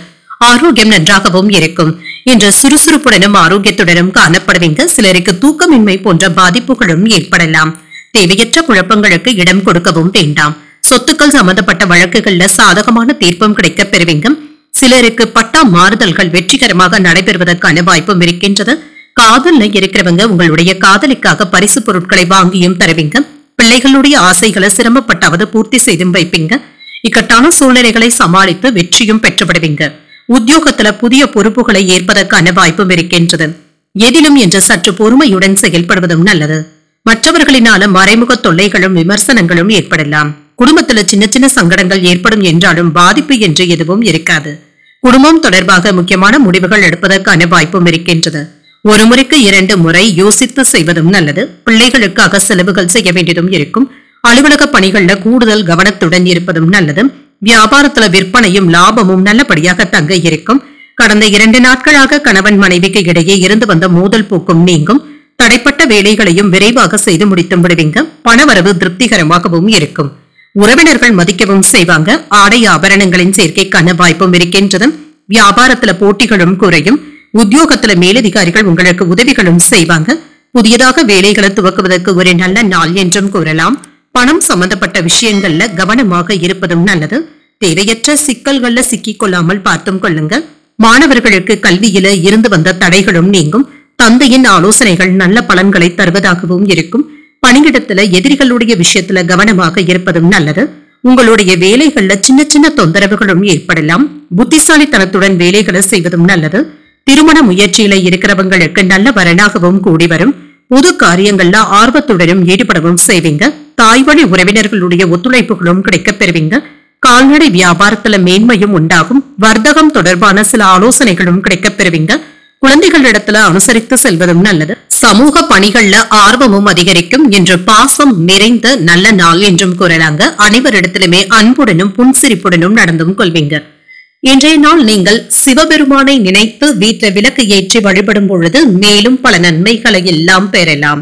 ஆரோக்கியம் நன்றாகவும் இருக்கும். இன்று சுறுசுறுப்புடனும் ஆரோக்கியத்துடனும் காணப்படுவீங்க. சிலருக்கு தூக்கமின்மை போன்ற பாதிப்புகளும் ஏற்படலாம். தேவையற்ற குழப்பங்களுக்கு இடம் கொடுக்கவும் வேண்டாம். சொத்துக்கள் சம்பந்தப்பட்ட வழக்குகள்ல சாதகமான தீர்ப்பும் கிடைக்கப் பெறுவீங்க. சிலருக்கு பட்டா மாறுதல்கள் வெற்றிகரமாக நடைபெறுவதற்கான வாய்ப்பும் இருக்கின்றது. காதல்ல இருக்கிறவங்க உங்களுடைய காதலிக்காக பரிசு பொருட்களை வாங்கியும் தருவீங்க. பிள்ளைகளுடைய ஆசைகளை சிரமப்பட்டாவது பூர்த்தி செய்தும் வைப்பீங்க. இக்கட்டான சூழ்நிலைகளை சமாளித்து வெற்றியும் பெற்றுவிடுவீங்க. உத்தியோகத்துல புதிய பொறுப்புகளை ஏற்பதற்கான வாய்ப்பும் இருக்கின்றது. எதிலும் என்று சற்று பொறுமையுடன் செயல்படுவதும் நல்லது. மற்றவர்களினால மறைமுக தொல்லைகளும் விமர்சனங்களும் ஏற்படலாம். குடும்பத்துல சின்ன சின்ன சங்கடங்கள் ஏற்படும் என்றாலும் பாதிப்பு என்று எதுவும் இருக்காது. குடும்பம் தொடர்பாக முக்கியமான முடிவுகள் எடுப்பதற்கான வாய்ப்பும் இருக்கின்றது. ஒரு முறைக்கு 2 முறை யோசித்து செய்வதும் நல்லது. பிள்ளைகளுக்காக செலவுகள் செய்ய வேண்டியதும் இருக்கும். அலுவலக பணிகள்ல கூடுதல் கவனத்துடன் இருப்பதும் நல்லது. வியாபாரத்துல விற்பனையும் லாபமும் நல்லபடியாக தங்க இருக்கும். கடந்த 2 நாட்களாக கணவன் மனைவிக்கு இடையே இருந்து வந்த மோதல் போக்கும் நீங்கும். தடைப்பட்ட வேலைகளையும் விரைவாக செய்து முடித்தும் விடுவீங்க. பணவரவு திருப்திகரமாகவும் இருக்கும். உறவினர்கள் மதிக்கவும் செய்வாங்க. ஆடை ஆபரணங்களின் சேர்க்கைக்கான வாய்ப்பும் இருக்கின்றது. வியாபாரத்துல போட்டிகளும் குறையும். உத்தியோகத்துல மேலதிகாரிகள் உங்களுக்கு உதவிகளும் செய்வாங்க. புதியதாக வேலைகளை துவக்குவதற்கு ஒரு நல்ல நாள் என்றும் கூறலாம். பணம் சம்பந்தப்பட்ட விஷயங்கள்ல கவனமாக இருப்பதும் நல்லது. தேவையற்ற சிக்கல்கள்ல சிக்கிக் கொள்ளாமல் பார்த்தும் கொள்ளுங்க. மாணவர்களுக்கு கல்வியில இருந்து வந்த தடைகளும் நீங்கும். தந்தையின் ஆலோசனைகள் நல்ல பலன்களை தருவதாகவும் இருக்கும். பணியிடத்துல எதிரிகளுடைய விஷயத்துல கவனமாக இருப்பதும் நல்லது. உங்களுடைய வேலைகள்ல சின்ன சின்ன தொந்தரவுகளும் ஏற்படலாம். புத்திசாலித்தனத்துடன் வேலைகளை செய்வதும் நல்லது. திருமண முயற்சியில இருக்கிறவங்களுக்கு நல்ல வரனாகவும் கூடி வரும். பொது காரியங்கள்ல ஆர்வத்துடனும் ஈடுபடவும் செய்வீங்க. தாய்வழி உறவினர்களுடைய ஒத்துழைப்புகளும் கிடைக்கப் பெறுவீங்க. கால்நடை வியாபாரத்துல மேன்மையும் உண்டாகும். வர்த்தகம் தொடர்பான சில ஆலோசனைகளும் கிடைக்கப் பெறுவீங்க. குழந்தைகளிடத்துல அனுசரித்து செல்வதும் நல்லது. சமூக பணிகள்ல ஆர்வமும் அதிகரிக்கும். என்று பாசம் நிறைந்த நல்ல நாள் என்றும் கூறலாங்க. அனைவரிடத்திலுமே அன்புடனும் புன்சிரிப்புடனும் நடந்தும் கொள்வீங்க. இன்றைய நாள் நீங்கள் சிவபெருமானை நினைத்து வீட்டில் விளக்கு ஏற்றி வழிபடும் பொழுது மேலும் பல நன்மைகளை எல்லாம் பெறலாம்.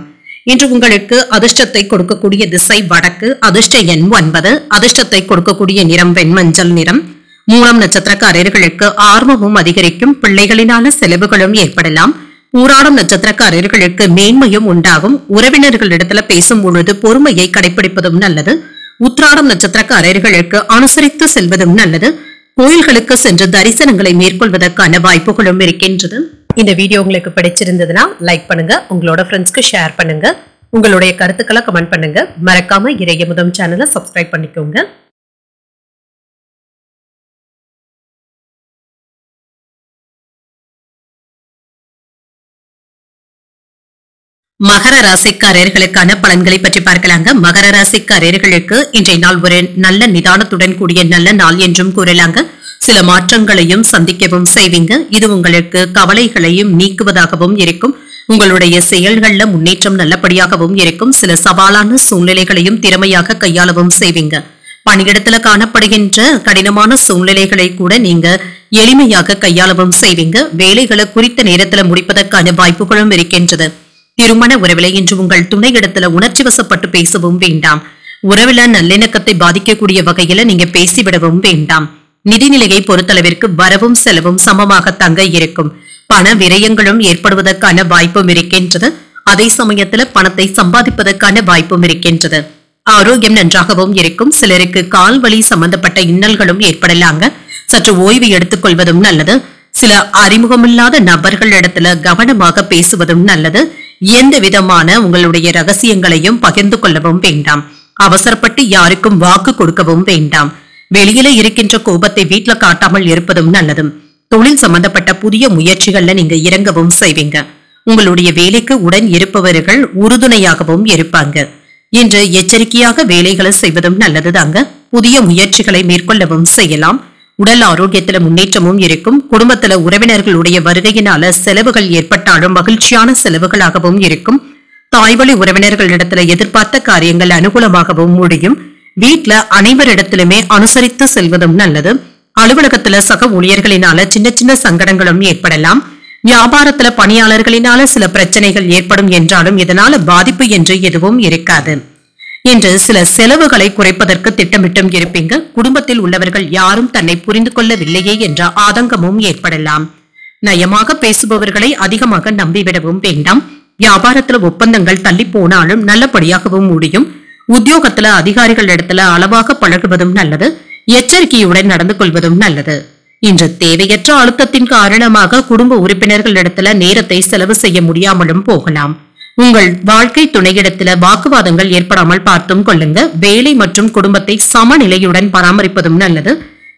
இன்று உங்களுக்கு அதிர்ஷ்டத்தை கொடுக்கக்கூடிய திசை வடக்கு. அதிர்ஷ்ட எண் 9. அதிர்ஷ்டத்தை கொடுக்கக்கூடிய நிறம் வெண்மஞ்சள் நிறம். மூலம் நட்சத்திரக்காரர்களுக்கு ஆர்வமும் அதிகரிக்கும். பிள்ளைகளினால செலவுகளும் ஏற்படலாம். ஊராடம் நட்சத்திரக்காரர்களுக்கு மேன்மையும் உண்டாகும். உறவினர்களிடத்துல பேசும் பொழுது பொறுமையை கடைபிடிப்பதும் நல்லது. உத்திராடம் நட்சத்திரக்காரர்களுக்கு அனுசரித்து செல்வதும் நல்லது. கோயில்களுக்கு சென்று தரிசனங்களை மேற்கொள்வதற்கான வாய்ப்புகளும் இருக்கின்றது. இந்த வீடியோ உங்களுக்கு பிடிச்சிருந்ததுன்னா லைக் பண்ணுங்க. உங்களோட ஃப்ரெண்ட்ஸ்க்கு ஷேர் பண்ணுங்க. உங்களுடைய கருத்துக்களை கமெண்ட் பண்ணுங்க. மறக்காம இறையமுதம் சேனலை சப்ஸ்கிரைப் பண்ணிக்கோங்க. மகர ராசிக்காரர்களுக்கான பலன்களை பற்றி பார்க்கலாங்க. மகர ராசிக்காரர்களுக்கு இன்றைய நாள் ஒரு நல்ல நிதானத்துடன் கூடிய நல்ல நாள் என்றும் கூறலாங்க. சில மாற்றங்களையும் சந்திக்கவும் செய்வீங்க. இது உங்களுக்கு கவலைகளையும் நீக்குவதாகவும் இருக்கும். உங்களுடைய செயல்கள்ல முன்னேற்றம் நல்லபடியாகவும் இருக்கும். சில சவாலான சூழ்நிலைகளையும் திறமையாக கையாளவும் செய்வீங்க. பணியிடத்துல காணப்படுகின்ற கடினமான சூழ்நிலைகளை கூட நீங்க எளிமையாக கையாளவும் செய்வீங்க. வேலைகளை குறித்த நேரத்துல முடிப்பதற்கான வாய்ப்புகளும் இருக்கின்றது. திருமண உறவில இன்று உங்கள் துணையிடத்துல உணர்ச்சி வசப்பட்டு பேசவும் வேண்டாம். உறவில நல்லிணக்கத்தை பாதிக்கக்கூடிய வகையில நீங்க பேசிவிடவும் வேண்டாம். நிதிநிலையை பொறுத்தளவிற்கு வரவும் செலவும் சமமாக தங்க இருக்கும். பண விரயங்களும் ஏற்படுவதற்கான வாய்ப்பும் இருக்கின்றது. அதே சமயத்துல பணத்தை சம்பாதிப்பதற்கான வாய்ப்பும் இருக்கின்றது. ஆரோக்கியம் நன்றாகவும் இருக்கும். சிலருக்கு கால் வலி சம்பந்தப்பட்ட இன்னல்களும் ஏற்படலாங்க. சற்று ஓய்வு எடுத்துக் கொள்வதும் நல்லது. சில அறிமுகமில்லாத நபர்கள் இடத்துல கவனமாக பேசுவதும் நல்லது. எந்த விதமான உங்களுடைய ரகசியங்களையும் பகிர்ந்து கொள்ளவும் வேண்டாம். அவசரப்பட்டு யாருக்கும் வாக்கு கொடுக்கவும் வேண்டாம். வெளியில இருக்கின்ற கோபத்தை வீட்டுல காட்டாமல் இருப்பதும் நல்லது. தொழில் சம்பந்தப்பட்ட புதிய முயற்சிகள்ல நீங்க இறங்கவும் செய்வீங்க. உங்களுடைய வேலைக்கு உடன் இருப்பவர்கள் உறுதுணையாகவும் இருப்பாங்க. இன்று எச்சரிக்கையாக வேலைகளை செய்வதும் நல்லதுதாங்க. புதிய முயற்சிகளை மேற்கொள்ளவும் செய்யலாம். உடல் ஆரோக்கியத்துல முன்னேற்றமும் இருக்கும். குடும்பத்துல உறவினர்களுடைய வருகையினால செலவுகள் ஏற்பட்டாலும் மகிழ்ச்சியான செலவுகளாகவும் இருக்கும். தாய்வழி உறவினர்களிடத்துல எதிர்பார்த்த காரியங்கள் அனுகூலமாகவும் முடியும். வீட்டுல அனைவரிடத்திலுமே அனுசரித்து செல்வதும் நல்லது. அலுவலகத்துல சக ஊழியர்களினால சின்ன சின்ன சங்கடங்களும் ஏற்படலாம். வியாபாரத்துல பணியாளர்களினால சில பிரச்சனைகள் ஏற்படும் என்றாலும் இதனால பாதிப்பு என்று எதுவும் இருக்காது. என்று சில செலவுகளை குறைப்பதற்கு திட்டமிட்டும் இருப்பீங்க. குடும்பத்தில் உள்ளவர்கள் யாரும் தன்னை புரிந்து கொள்ளவில்லையே என்ற ஆதங்கமும் ஏற்படலாம். நயமாக பேசுபவர்களை அதிகமாக நம்பிவிடவும் வேண்டாம். வியாபாரத்துல ஒப்பந்தங்கள் தள்ளி போனாலும் நல்லபடியாகவும் முடியும். உத்தியோகத்துல அதிகாரிகள் இடத்துல அளவாக பழகுவதும் நல்லது. எச்சரிக்கையுடன் நடந்து கொள்வதும் நல்லது. இன்று தேவையற்ற அழுத்தத்தின் காரணமாக குடும்ப உறுப்பினர்களிடத்துல நேரத்தை செலவு செய்ய முடியாமலும் போகலாம். உங்கள் வாழ்க்கை துணையிடத்துல வாக்குவாதங்கள் ஏற்படாமல் பார்த்தும் கொள்ளுங்க. வேலை மற்றும் குடும்பத்தை சமநிலையுடன் பராமரிப்பதும் நல்லது.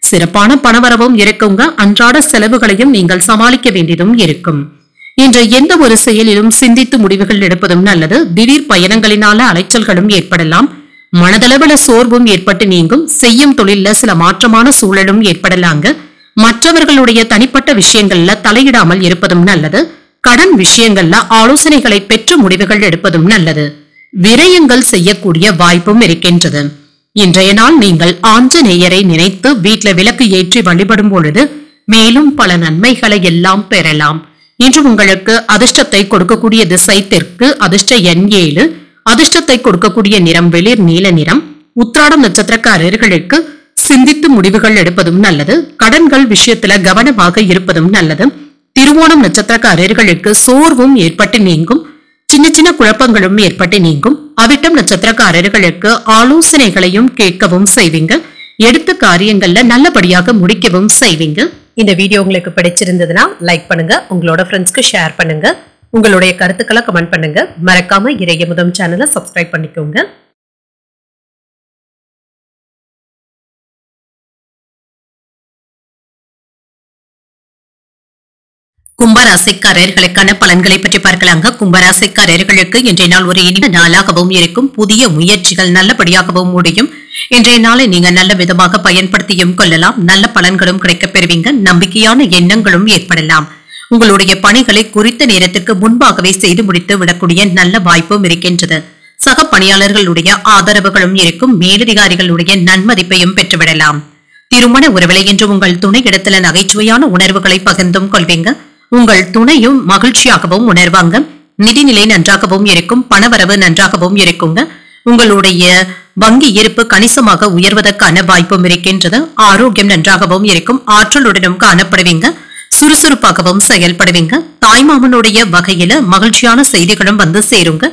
சிறப்பான பணவரவும் இருக்குங்க. அன்றாட செலவுகளையும் நீங்கள் சமாளிக்க வேண்டியதும் இருக்கும். இன்று எந்த ஒரு செயலிலும் சிந்தித்து முடிவுகள் எடுப்பதும் நல்லது. திடீர் பயணங்களினால அலைச்சல்களும் ஏற்படலாம். மனதளவுல சோர்வும் ஏற்பட்டு நீங்கும். செய்யும் தொழில சில மாற்றமான சூழலும் ஏற்படலாங்க. மற்றவர்களுடைய தனிப்பட்ட விஷயங்கள்ல தலையிடாமல் இருப்பதும் நல்லது. கடன் விஷயங்கள்ல ஆலோசனைகளை பெற்று முடிவுகள் எடுப்பதும் நல்லது. விரயங்கள் செய்யக்கூடிய வாய்ப்பும் இருக்கின்றது. இன்றைய நாள் நீங்கள் ஆஞ்சநேயரை நினைத்து வீட்டில் விளக்கு ஏற்றி வழிபடும் பொழுது மேலும் பல நன்மைகளை எல்லாம் பெறலாம். இன்று உங்களுக்கு அதிர்ஷ்டத்தை கொடுக்கக்கூடிய திசை தெற்கு. அதிர்ஷ்ட எண் 7. அதிர்ஷ்டத்தை கொடுக்கக்கூடிய நிறம் வெளிர் நீல நிறம். உத்திராடம் நட்சத்திரக்காரர்களுக்கு சிந்தித்து முடிவுகள் எடுப்பதும் நல்லது. கடன்கள் விஷயத்துல கவனமாக இருப்பதும் நல்லது. திருவோணம் நட்சத்திரக்காரர்களுக்கு சோர்வும் ஏற்பட்டு நீங்கும். சின்ன சின்ன குழப்பங்களும் ஏற்பட்டு நீங்கும். அவிட்டம் நட்சத்திரக்காரர்களுக்கு ஆலோசனைகளையும் கேட்கவும் செய்வீங்க. எடுத்த காரியங்கள்ல நல்லபடியாக முடிக்கவும் செய்வீங்க. இந்த வீடியோ உங்களுக்கு பிடிச்சிருந்ததுன்னா லைக் பண்ணுங்க. உங்களோட ஃப்ரெண்ட்ஸ்க்கு ஷேர் பண்ணுங்க. உங்களுடைய கருத்துக்களை கமெண்ட் பண்ணுங்க. மறக்காம இறையமுதம் சேனலை சப்ஸ்கிரைப் பண்ணிக்கோங்க. கும்பராசிக்காரர்களுக்கான பலன்களை பற்றி பார்க்கலாங்க. கும்பராசிக்காரர்களுக்கு இன்றைய நாள் ஒரு இனிய நாளாகவும் இருக்கும். புதிய முயற்சிகள் நல்லபடியாகவும் முடியும். இன்றைய நாளை நீங்க நல்ல விதமாக பயன்படுத்தியும் கொள்ளலாம். நல்ல பலன்களும் கிடைக்கப் பெறுவீங்க. நம்பிக்கையான எண்ணங்களும் ஏற்படலாம். உங்களுடைய பணிகளை குறித்த நேரத்திற்கு முன்பாகவே செய்து முடித்து விடக்கூடிய நல்ல வாய்ப்பும் இருக்கின்றது. சக பணியாளர்களுடைய ஆதரவுகளும் இருக்கும். மேலதிகாரிகளுடைய நன்மதிப்பையும் பெற்றுவிடலாம். திருமண உறவிலை என்று உங்கள் துணை இடத்துல நகைச்சுவையான உணர்வுகளை பகிர்ந்தும் கொள்வீங்க. உங்கள் துணையும் மகிழ்ச்சியாகவும் உணர்வாங்க. நிதிநிலை நன்றாகவும் இருக்கும். பணவரவு நன்றாகவும் இருக்குங்க. உங்களுடைய வங்கி இருப்பு கணிசமாக உயர்வதற்கான வாய்ப்பும் இருக்கின்றது. ஆரோக்கியம் நன்றாகவும் இருக்கும். ஆற்றலுடனும் காணப்படுவீங்க. சுறுசுறுப்பாகவும் செயல்படுவீங்க. தாய்மாமனுடைய வகையில மகிழ்ச்சியான செய்திகளும் வந்து சேருங்க.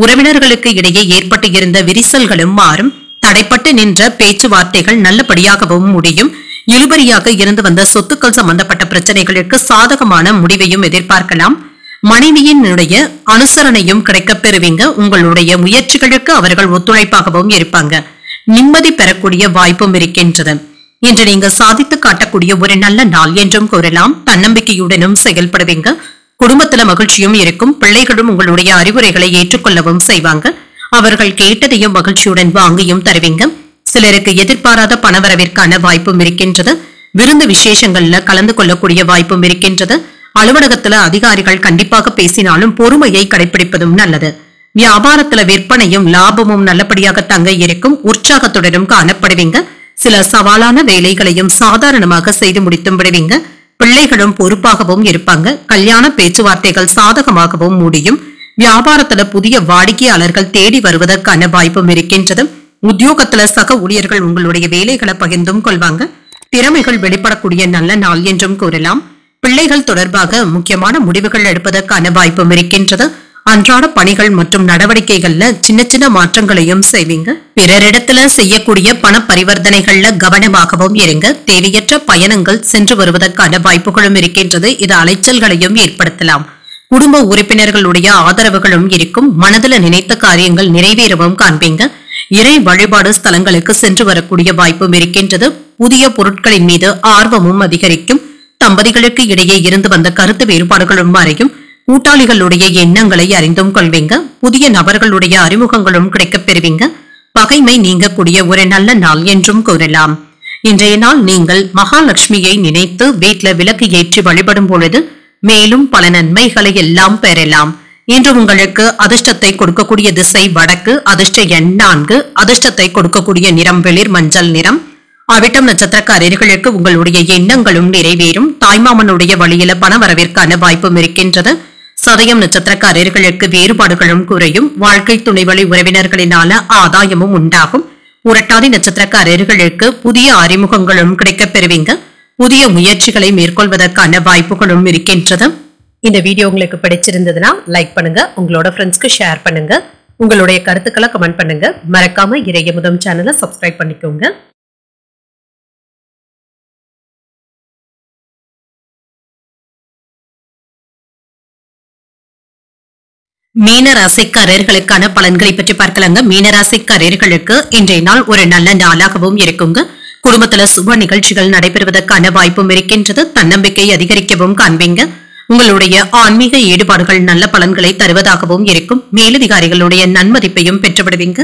உறவினர்களுக்கு இடையே ஏற்பட்டு இருந்த விரிசல்களும் மாறும். தடைப்பட்டு நின்ற பேச்சுவார்த்தைகள் நல்லபடியாகவும் முடியும். இழுபறியாக இருந்து வந்த சொத்துக்கள் சம்பந்தப்பட்ட பிரச்சனைகளுக்கு சாதகமான முடிவையும் எதிர்பார்க்கலாம். மனைவியினுடைய அனுசரணையும் கிடைக்கப் பெறுவீங்க. உங்களுடைய முயற்சிகளுக்கு அவர்கள் ஒத்துழைப்பாகவும் இருப்பாங்க. நிம்மதி பெறக்கூடிய வாய்ப்பும் இருக்கின்றது. இன்று நீங்க சாதித்து காட்டக்கூடிய ஒரு நல்ல நாள் என்றும் கூறலாம். தன்னம்பிக்கையுடனும் செயல்படுவீங்க. குடும்பத்துல மகிழ்ச்சியும் இருக்கும். பிள்ளைகளும் உங்களுடைய அறிவுரைகளை ஏற்றுக்கொள்ளவும் செய்வாங்க. அவர்கள் கேட்டதையும் மகிழ்ச்சியுடன் வாங்கியும் தருவீங்க. சிலருக்கு எதிர்பாராத பணவரவிற்கான வாய்ப்பும் இருக்கின்றது. விருந்து விசேஷங்கள்ல கலந்து கொள்ளக்கூடிய வாய்ப்பும் இருக்கின்றது. அலுவலகத்துல அதிகாரிகள் கண்டிப்பாக பேசினாலும் பொறுமையை கடைபிடிப்பதும் நல்லது. வியாபாரத்துல விற்பனையும் லாபமும் நல்லபடியாக தங்க இருக்கும். உற்சாகத்துடனும் காணப்படுவீங்க. சில சவாலான வேலைகளையும் சாதாரணமாக செய்து முடித்தும் விடுவீங்க. பிள்ளைகளும் பொறுப்பாகவும் இருப்பாங்க. கல்யாண பேச்சுவார்த்தைகள் சாதகமாகவும் முடியும். வியாபாரத்துல புதிய வாடிக்கையாளர்கள் தேடி வருவதற்கான வாய்ப்பும் இருக்கின்றது. உத்தியோகத்துல சக ஊழியர்கள் உங்களுடைய வேலைகளை பகிர்ந்தும் கொள்வாங்க. திறமைகள் வெளிப்படக்கூடிய நல்ல நாள் என்றும் கூறலாம். பிள்ளைகள் தொடர்பாக முக்கியமான முடிவுகள் எடுப்பதற்கான வாய்ப்பும் இருக்கின்றது. அன்றாட பணிகள் மற்றும் நடவடிக்கைகள்ல சின்ன சின்ன மாற்றங்களையும் செய்வீங்க. பிறரிடத்துல செய்யக்கூடிய பண பரிவர்த்தனைகள்ல கவனமாகவும் இருங்க. தேவையற்ற பயணங்கள் சென்று வருவதற்கான வாய்ப்புகளும் இருக்கின்றது. இது அலைச்சல்களையும் ஏற்படுத்தலாம். குடும்ப உறுப்பினர்களுடைய ஆதரவுகளும் இருக்கும். மனதில் நினைத்த காரியங்கள் நிறைவேறவும் காண்பீங்க. இறை வழிபாடு ஸ்தலங்களுக்கு சென்று வரக்கூடிய வாய்ப்பும் இருக்கின்றது. புதிய பொருட்களின் மீது ஆர்வமும் அதிகரிக்கும். தம்பதிகளுக்கு இடையே இருந்து வந்த கருத்து வேறுபாடுகளும் மறையும். கூட்டாளிகளுடைய எண்ணங்களை அறிந்தும் கொள்வீங்க. புதிய நபர்களுடைய அறிமுகங்களும் கிடைக்கப் பெறுவீங்க. பகைமை நீங்கக்கூடிய ஒரு நல்ல நாள் என்றும் கூறலாம். இன்றைய நாள் நீங்கள் மகாலட்சுமியை நினைத்து வீட்ல விளக்கு ஏற்றி வழிபடும் பொழுது மேலும் பல நன்மைகளை எல்லாம் பெறலாம். இன்று உங்களுக்கு அதிர்ஷ்டத்தை கொடுக்கக்கூடிய திசை வடக்கு. அதிர்ஷ்ட எண் 4. அதிர்ஷ்டத்தை கொடுக்கக்கூடிய நிறம் வெளிர் மஞ்சள் நிறம். அவிட்டம் நட்சத்திரக்காரர்களுக்கு உங்களுடைய எண்ணங்களும் நிறைவேறும். தாய்மாமனுடைய வழியில பண வரவிற்கான வாய்ப்பும் இருக்கின்றது. சதயம் நட்சத்திரக்காரர்களுக்கு வேறுபாடுகளும் குறையும். வாழ்க்கை துணை வழி உறவினர்களினால ஆதாயமும் உண்டாகும். புரட்டாதி நட்சத்திரக்காரர்களுக்கு புதிய அறிமுகங்களும் கிடைக்கப் பெறுவீங்க. புதிய முயற்சிகளை மேற்கொள்வதற்கான வாய்ப்புகளும் இருக்கின்றது. இந்த வீடியோ உங்களுக்கு பிடிச்சிருந்ததுன்னா லைக் பண்ணுங்க, உங்களோட ஃப்ரெண்ட்ஸ்க்கு ஷேர் பண்ணுங்க, உங்களுடைய கருத்துக்களை கமெண்ட் பண்ணுங்க. மறக்காம இறையமுதம் சேனலை சப்ஸ்கிரைப் பண்ணிக்கோங்க. மீனராசிக்காரர்களுக்கான பலன்களை பற்றி பார்க்கலாங்க. மீனராசிக்காரர்களுக்கு இன்றைய நாள் ஒரு நல்ல நாளாகவும் இருக்குங்க. குடும்பத்துல சுப நிகழ்ச்சிகள் நடைபெறுவதற்கான வாய்ப்பும் இருக்கின்றது. தன்னம்பிக்கை அதிகரிக்கவும் காண்பீங்க. உங்களுடைய ஆன்மீக ஈடுபாடுகள் நல்ல பலன்களை தருவதாகவும் இருக்கும். மேலதிகாரிகளுடைய நன்மதிப்பையும் பெற்றுவிடுவீங்க.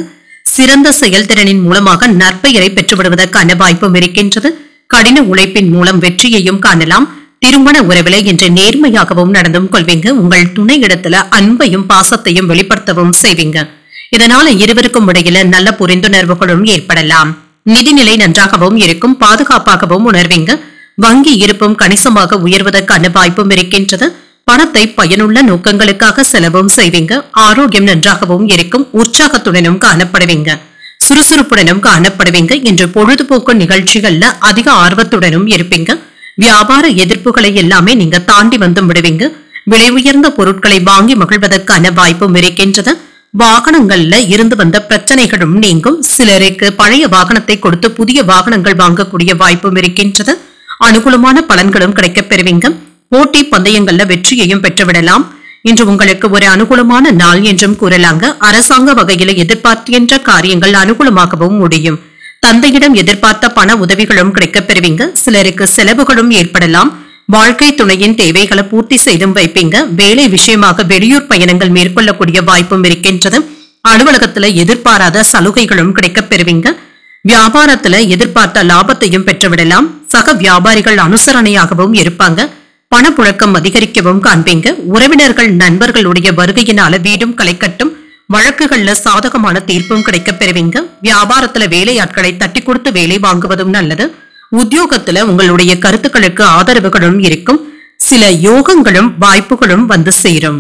சிறந்த செயல்திறனின் மூலமாக நற்பெயரை பெற்றுவிடுவதற்கான வாய்ப்பும் இருக்கின்றது. கடின உழைப்பின் மூலம் வெற்றியையும் காணலாம். திருமண உறவில இன்று நேர்மையாகவும் நடந்தும் கொள்வீங்க. உங்கள் துணை இடத்துல அன்பையும் பாசத்தையும் வெளிப்படுத்தவும் செய்வீங்க. இதனால இருவருக்கும் இடையில நல்ல புரிந்துணர்வுகளும் ஏற்படலாம். நிதிநிலை நன்றாகவும் இருக்கும். பாதுகாப்பாகவும் உணர்வீங்க. வங்கி இருப்பும் கணிசமாக உயர்வதற்கான வாய்ப்பும் இருக்கின்றது. பணத்தை பயனுள்ள நோக்கங்களுக்காக செலவும் செய்வீங்க. ஆரோக்கியம் நன்றாகவும் இருக்கும். உற்சாகத்துடனும் காணப்படுவீங்க. சுறுசுறுப்புடனும் காணப்படுவீங்க. இன்று பொழுதுபோக்கு நிகழ்ச்சிகள்ல அதிக ஆர்வத்துடனும் இருப்பீங்க. வியாபார எதிர்ப்புகளை எல்லாமே நீங்க தாண்டி வந்து விடுவீங்க. விலை உயர்ந்த பொருட்களை வாங்கி மகிழ்வதற்கான வாய்ப்பும் இருக்கின்றது. வாகனங்கள்ல இருந்து வந்த பிரச்சனைகளும் நீங்கும். சிலருக்கு பழைய வாகனத்தை கொடுத்து புதிய வாகனங்கள் வாங்கக்கூடிய வாய்ப்பும் இருக்கின்றது. அனுகூலமான பலன்களும் கிடைக்கப் பெறுவீங்க. போட்டி பந்தயங்கள்ல வெற்றியையும் பெற்றுவிடலாம். இன்று உங்களுக்கு ஒரு அனுகூலமான நாள் என்றும் கூறலாங்க. அரசாங்க வகையில எதிர்பார்க்கின்ற காரியங்கள் அனுகூலமாகவும் முடியும். தந்தையிடம் எதிர்பார்த்த பண உதவிகளும் கிடைக்கப் பெறுவீங்க. சிலருக்கு செலவுகளும் ஏற்படலாம். வாழ்க்கை துணையின் தேவைகளை பூர்த்தி செய்தும் வைப்பீங்க. வேலை விஷயமாக வெளியூர் பயணங்கள் மேற்கொள்ளக்கூடிய வாய்ப்பும் இருக்கின்றது. அலுவலகத்துல எதிர்பாராத சலுகைகளும் கிடைக்கப் பெறுவீங்க. வியாபாரத்துல எதிர்பார்த்த லாபத்தையும் பெற்றுவிடலாம். சக வியாபாரிகள் அனுசரணையாகவும் இருப்பாங்க. பணப்புழக்கம் அதிகரிக்கவும் காண்பீங்க. உறவினர்கள் நண்பர்களுடைய வருகையினால வீடும் களைக்கட்டும். வழக்குகள்ல சாதகமான தீர்ப்பும் கிடைக்கப் பெறுவீங்க. வியாபாரத்துல வேலையாட்களை தட்டி கொடுத்து வேலை வாங்குவதும் நல்லது. உத்தியோகத்துல உங்களுடைய கருத்துக்களுக்கு ஆதரவுகளும் இருக்கும். சில யோகங்களும் வாய்ப்புகளும் வந்து சேரும்.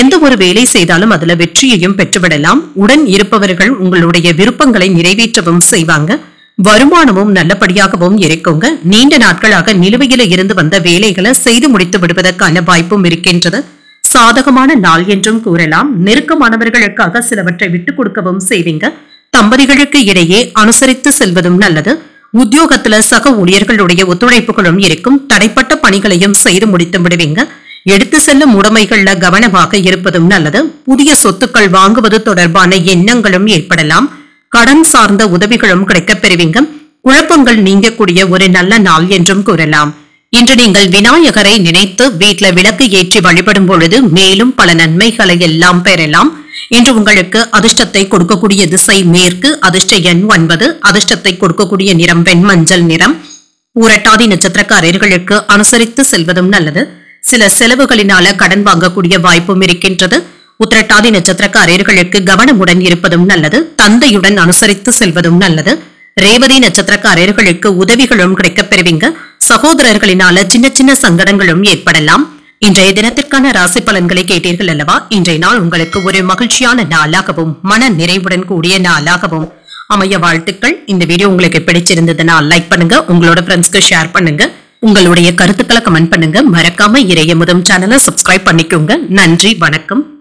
எந்த ஒரு வேலை செய்தாலும் அதுல வெற்றியையும் பெற்றுவிடலாம். உடன் இருப்பவர்கள் உங்களுடைய விருப்பங்களை நிறைவேற்றவும் செய்வாங்க. வருமானமும் நல்லபடியாகவும் இருக்குங்க. நீண்ட நாட்களாக நிலுவையில இருந்து வந்த வேலைகளை செய்து முடித்து விடுவதற்கான வாய்ப்பும் இருக்கின்றது. சாதகமான நாள் என்றும் கூறலாம். நெருக்கமானவர்களுக்காக சிலவற்றை விட்டுக் கொடுக்கவும் செய்வீங்க. தம்பதிகளுக்கு இடையே அனுசரித்து செல்வதும் நல்லது. உத்தியோகத்துல சக ஊழியர்களுடைய ஒத்துழைப்புகளும் இருக்கும். தடைப்பட்ட பணிகளையும் செய்து முடித்து விடுவீங்க. எடுத்து செல்லும் உடைமைகள்ல கவனமாக இருப்பதும் நல்லது. புதிய சொத்துக்கள் வாங்குவது தொடர்பான எண்ணங்களும் ஏற்படலாம். கடன் சார்ந்த உதவிகளும் கிடைக்கப் பெறுவீங்க. குழப்பங்கள் நீங்கக்கூடிய ஒரு நல்ல நாள் என்றும் கூறலாம். இன்று நீங்கள் விநாயகரை நினைத்து வீட்டுல விளக்கு ஏற்றி வழிபடும் பொழுது மேலும் பல நன்மைகளை எல்லாம் பெறலாம். இன்று உங்களுக்கு அதிர்ஷ்டத்தை கொடுக்கக்கூடிய திசை மேற்கு. அதிர்ஷ்ட எண் 9. அதிர்ஷ்டத்தை கொடுக்கக்கூடிய நிறம் வெண்மஞ்சள் நிறம். பூரட்டாதி நட்சத்திரக்காரர்களுக்கு அனுசரித்து செல்வதும் நல்லது. சில செலவுகளினால கடன் வாங்கக்கூடிய வாய்ப்பும் இருக்கின்றது. உத்திரட்டாதி நட்சத்திரக்காரர்களுக்கு கவனமுடன் இருப்பதும் நல்லது. தந்தையுடன் அனுசரித்து செல்வதும் நல்லது. ரேவதி நட்சத்திரக்காரர்களுக்கு உதவிகளும் கிடைக்கப் பெறுவீங்க. சகோதரர்களினால சின்ன சின்ன சங்கடங்களும் ஏற்படலாம். இன்றைய தினத்திற்கான ராசி பலன்களை கேட்டீர்கள் அல்லவா? இன்றைய நாள் உங்களுக்கு ஒரு மகிழ்ச்சியான நாளாகவும் மன நிறைவுடன் கூடிய நாளாகவும் அமைய வாழ்த்துக்கள். இந்த வீடியோ உங்களுக்கு பிடிச்சிருந்ததுன்னா லைக் பண்ணுங்க, உங்களோட ஃப்ரெண்ட்ஸ்க்கு ஷேர் பண்ணுங்க, உங்களுடைய கருத்துக்களை கமெண்ட் பண்ணுங்க. மறக்காம இறையமுதம் சேனலை சப்ஸ்கிரைப் பண்ணிக்கோங்க. நன்றி, வணக்கம்.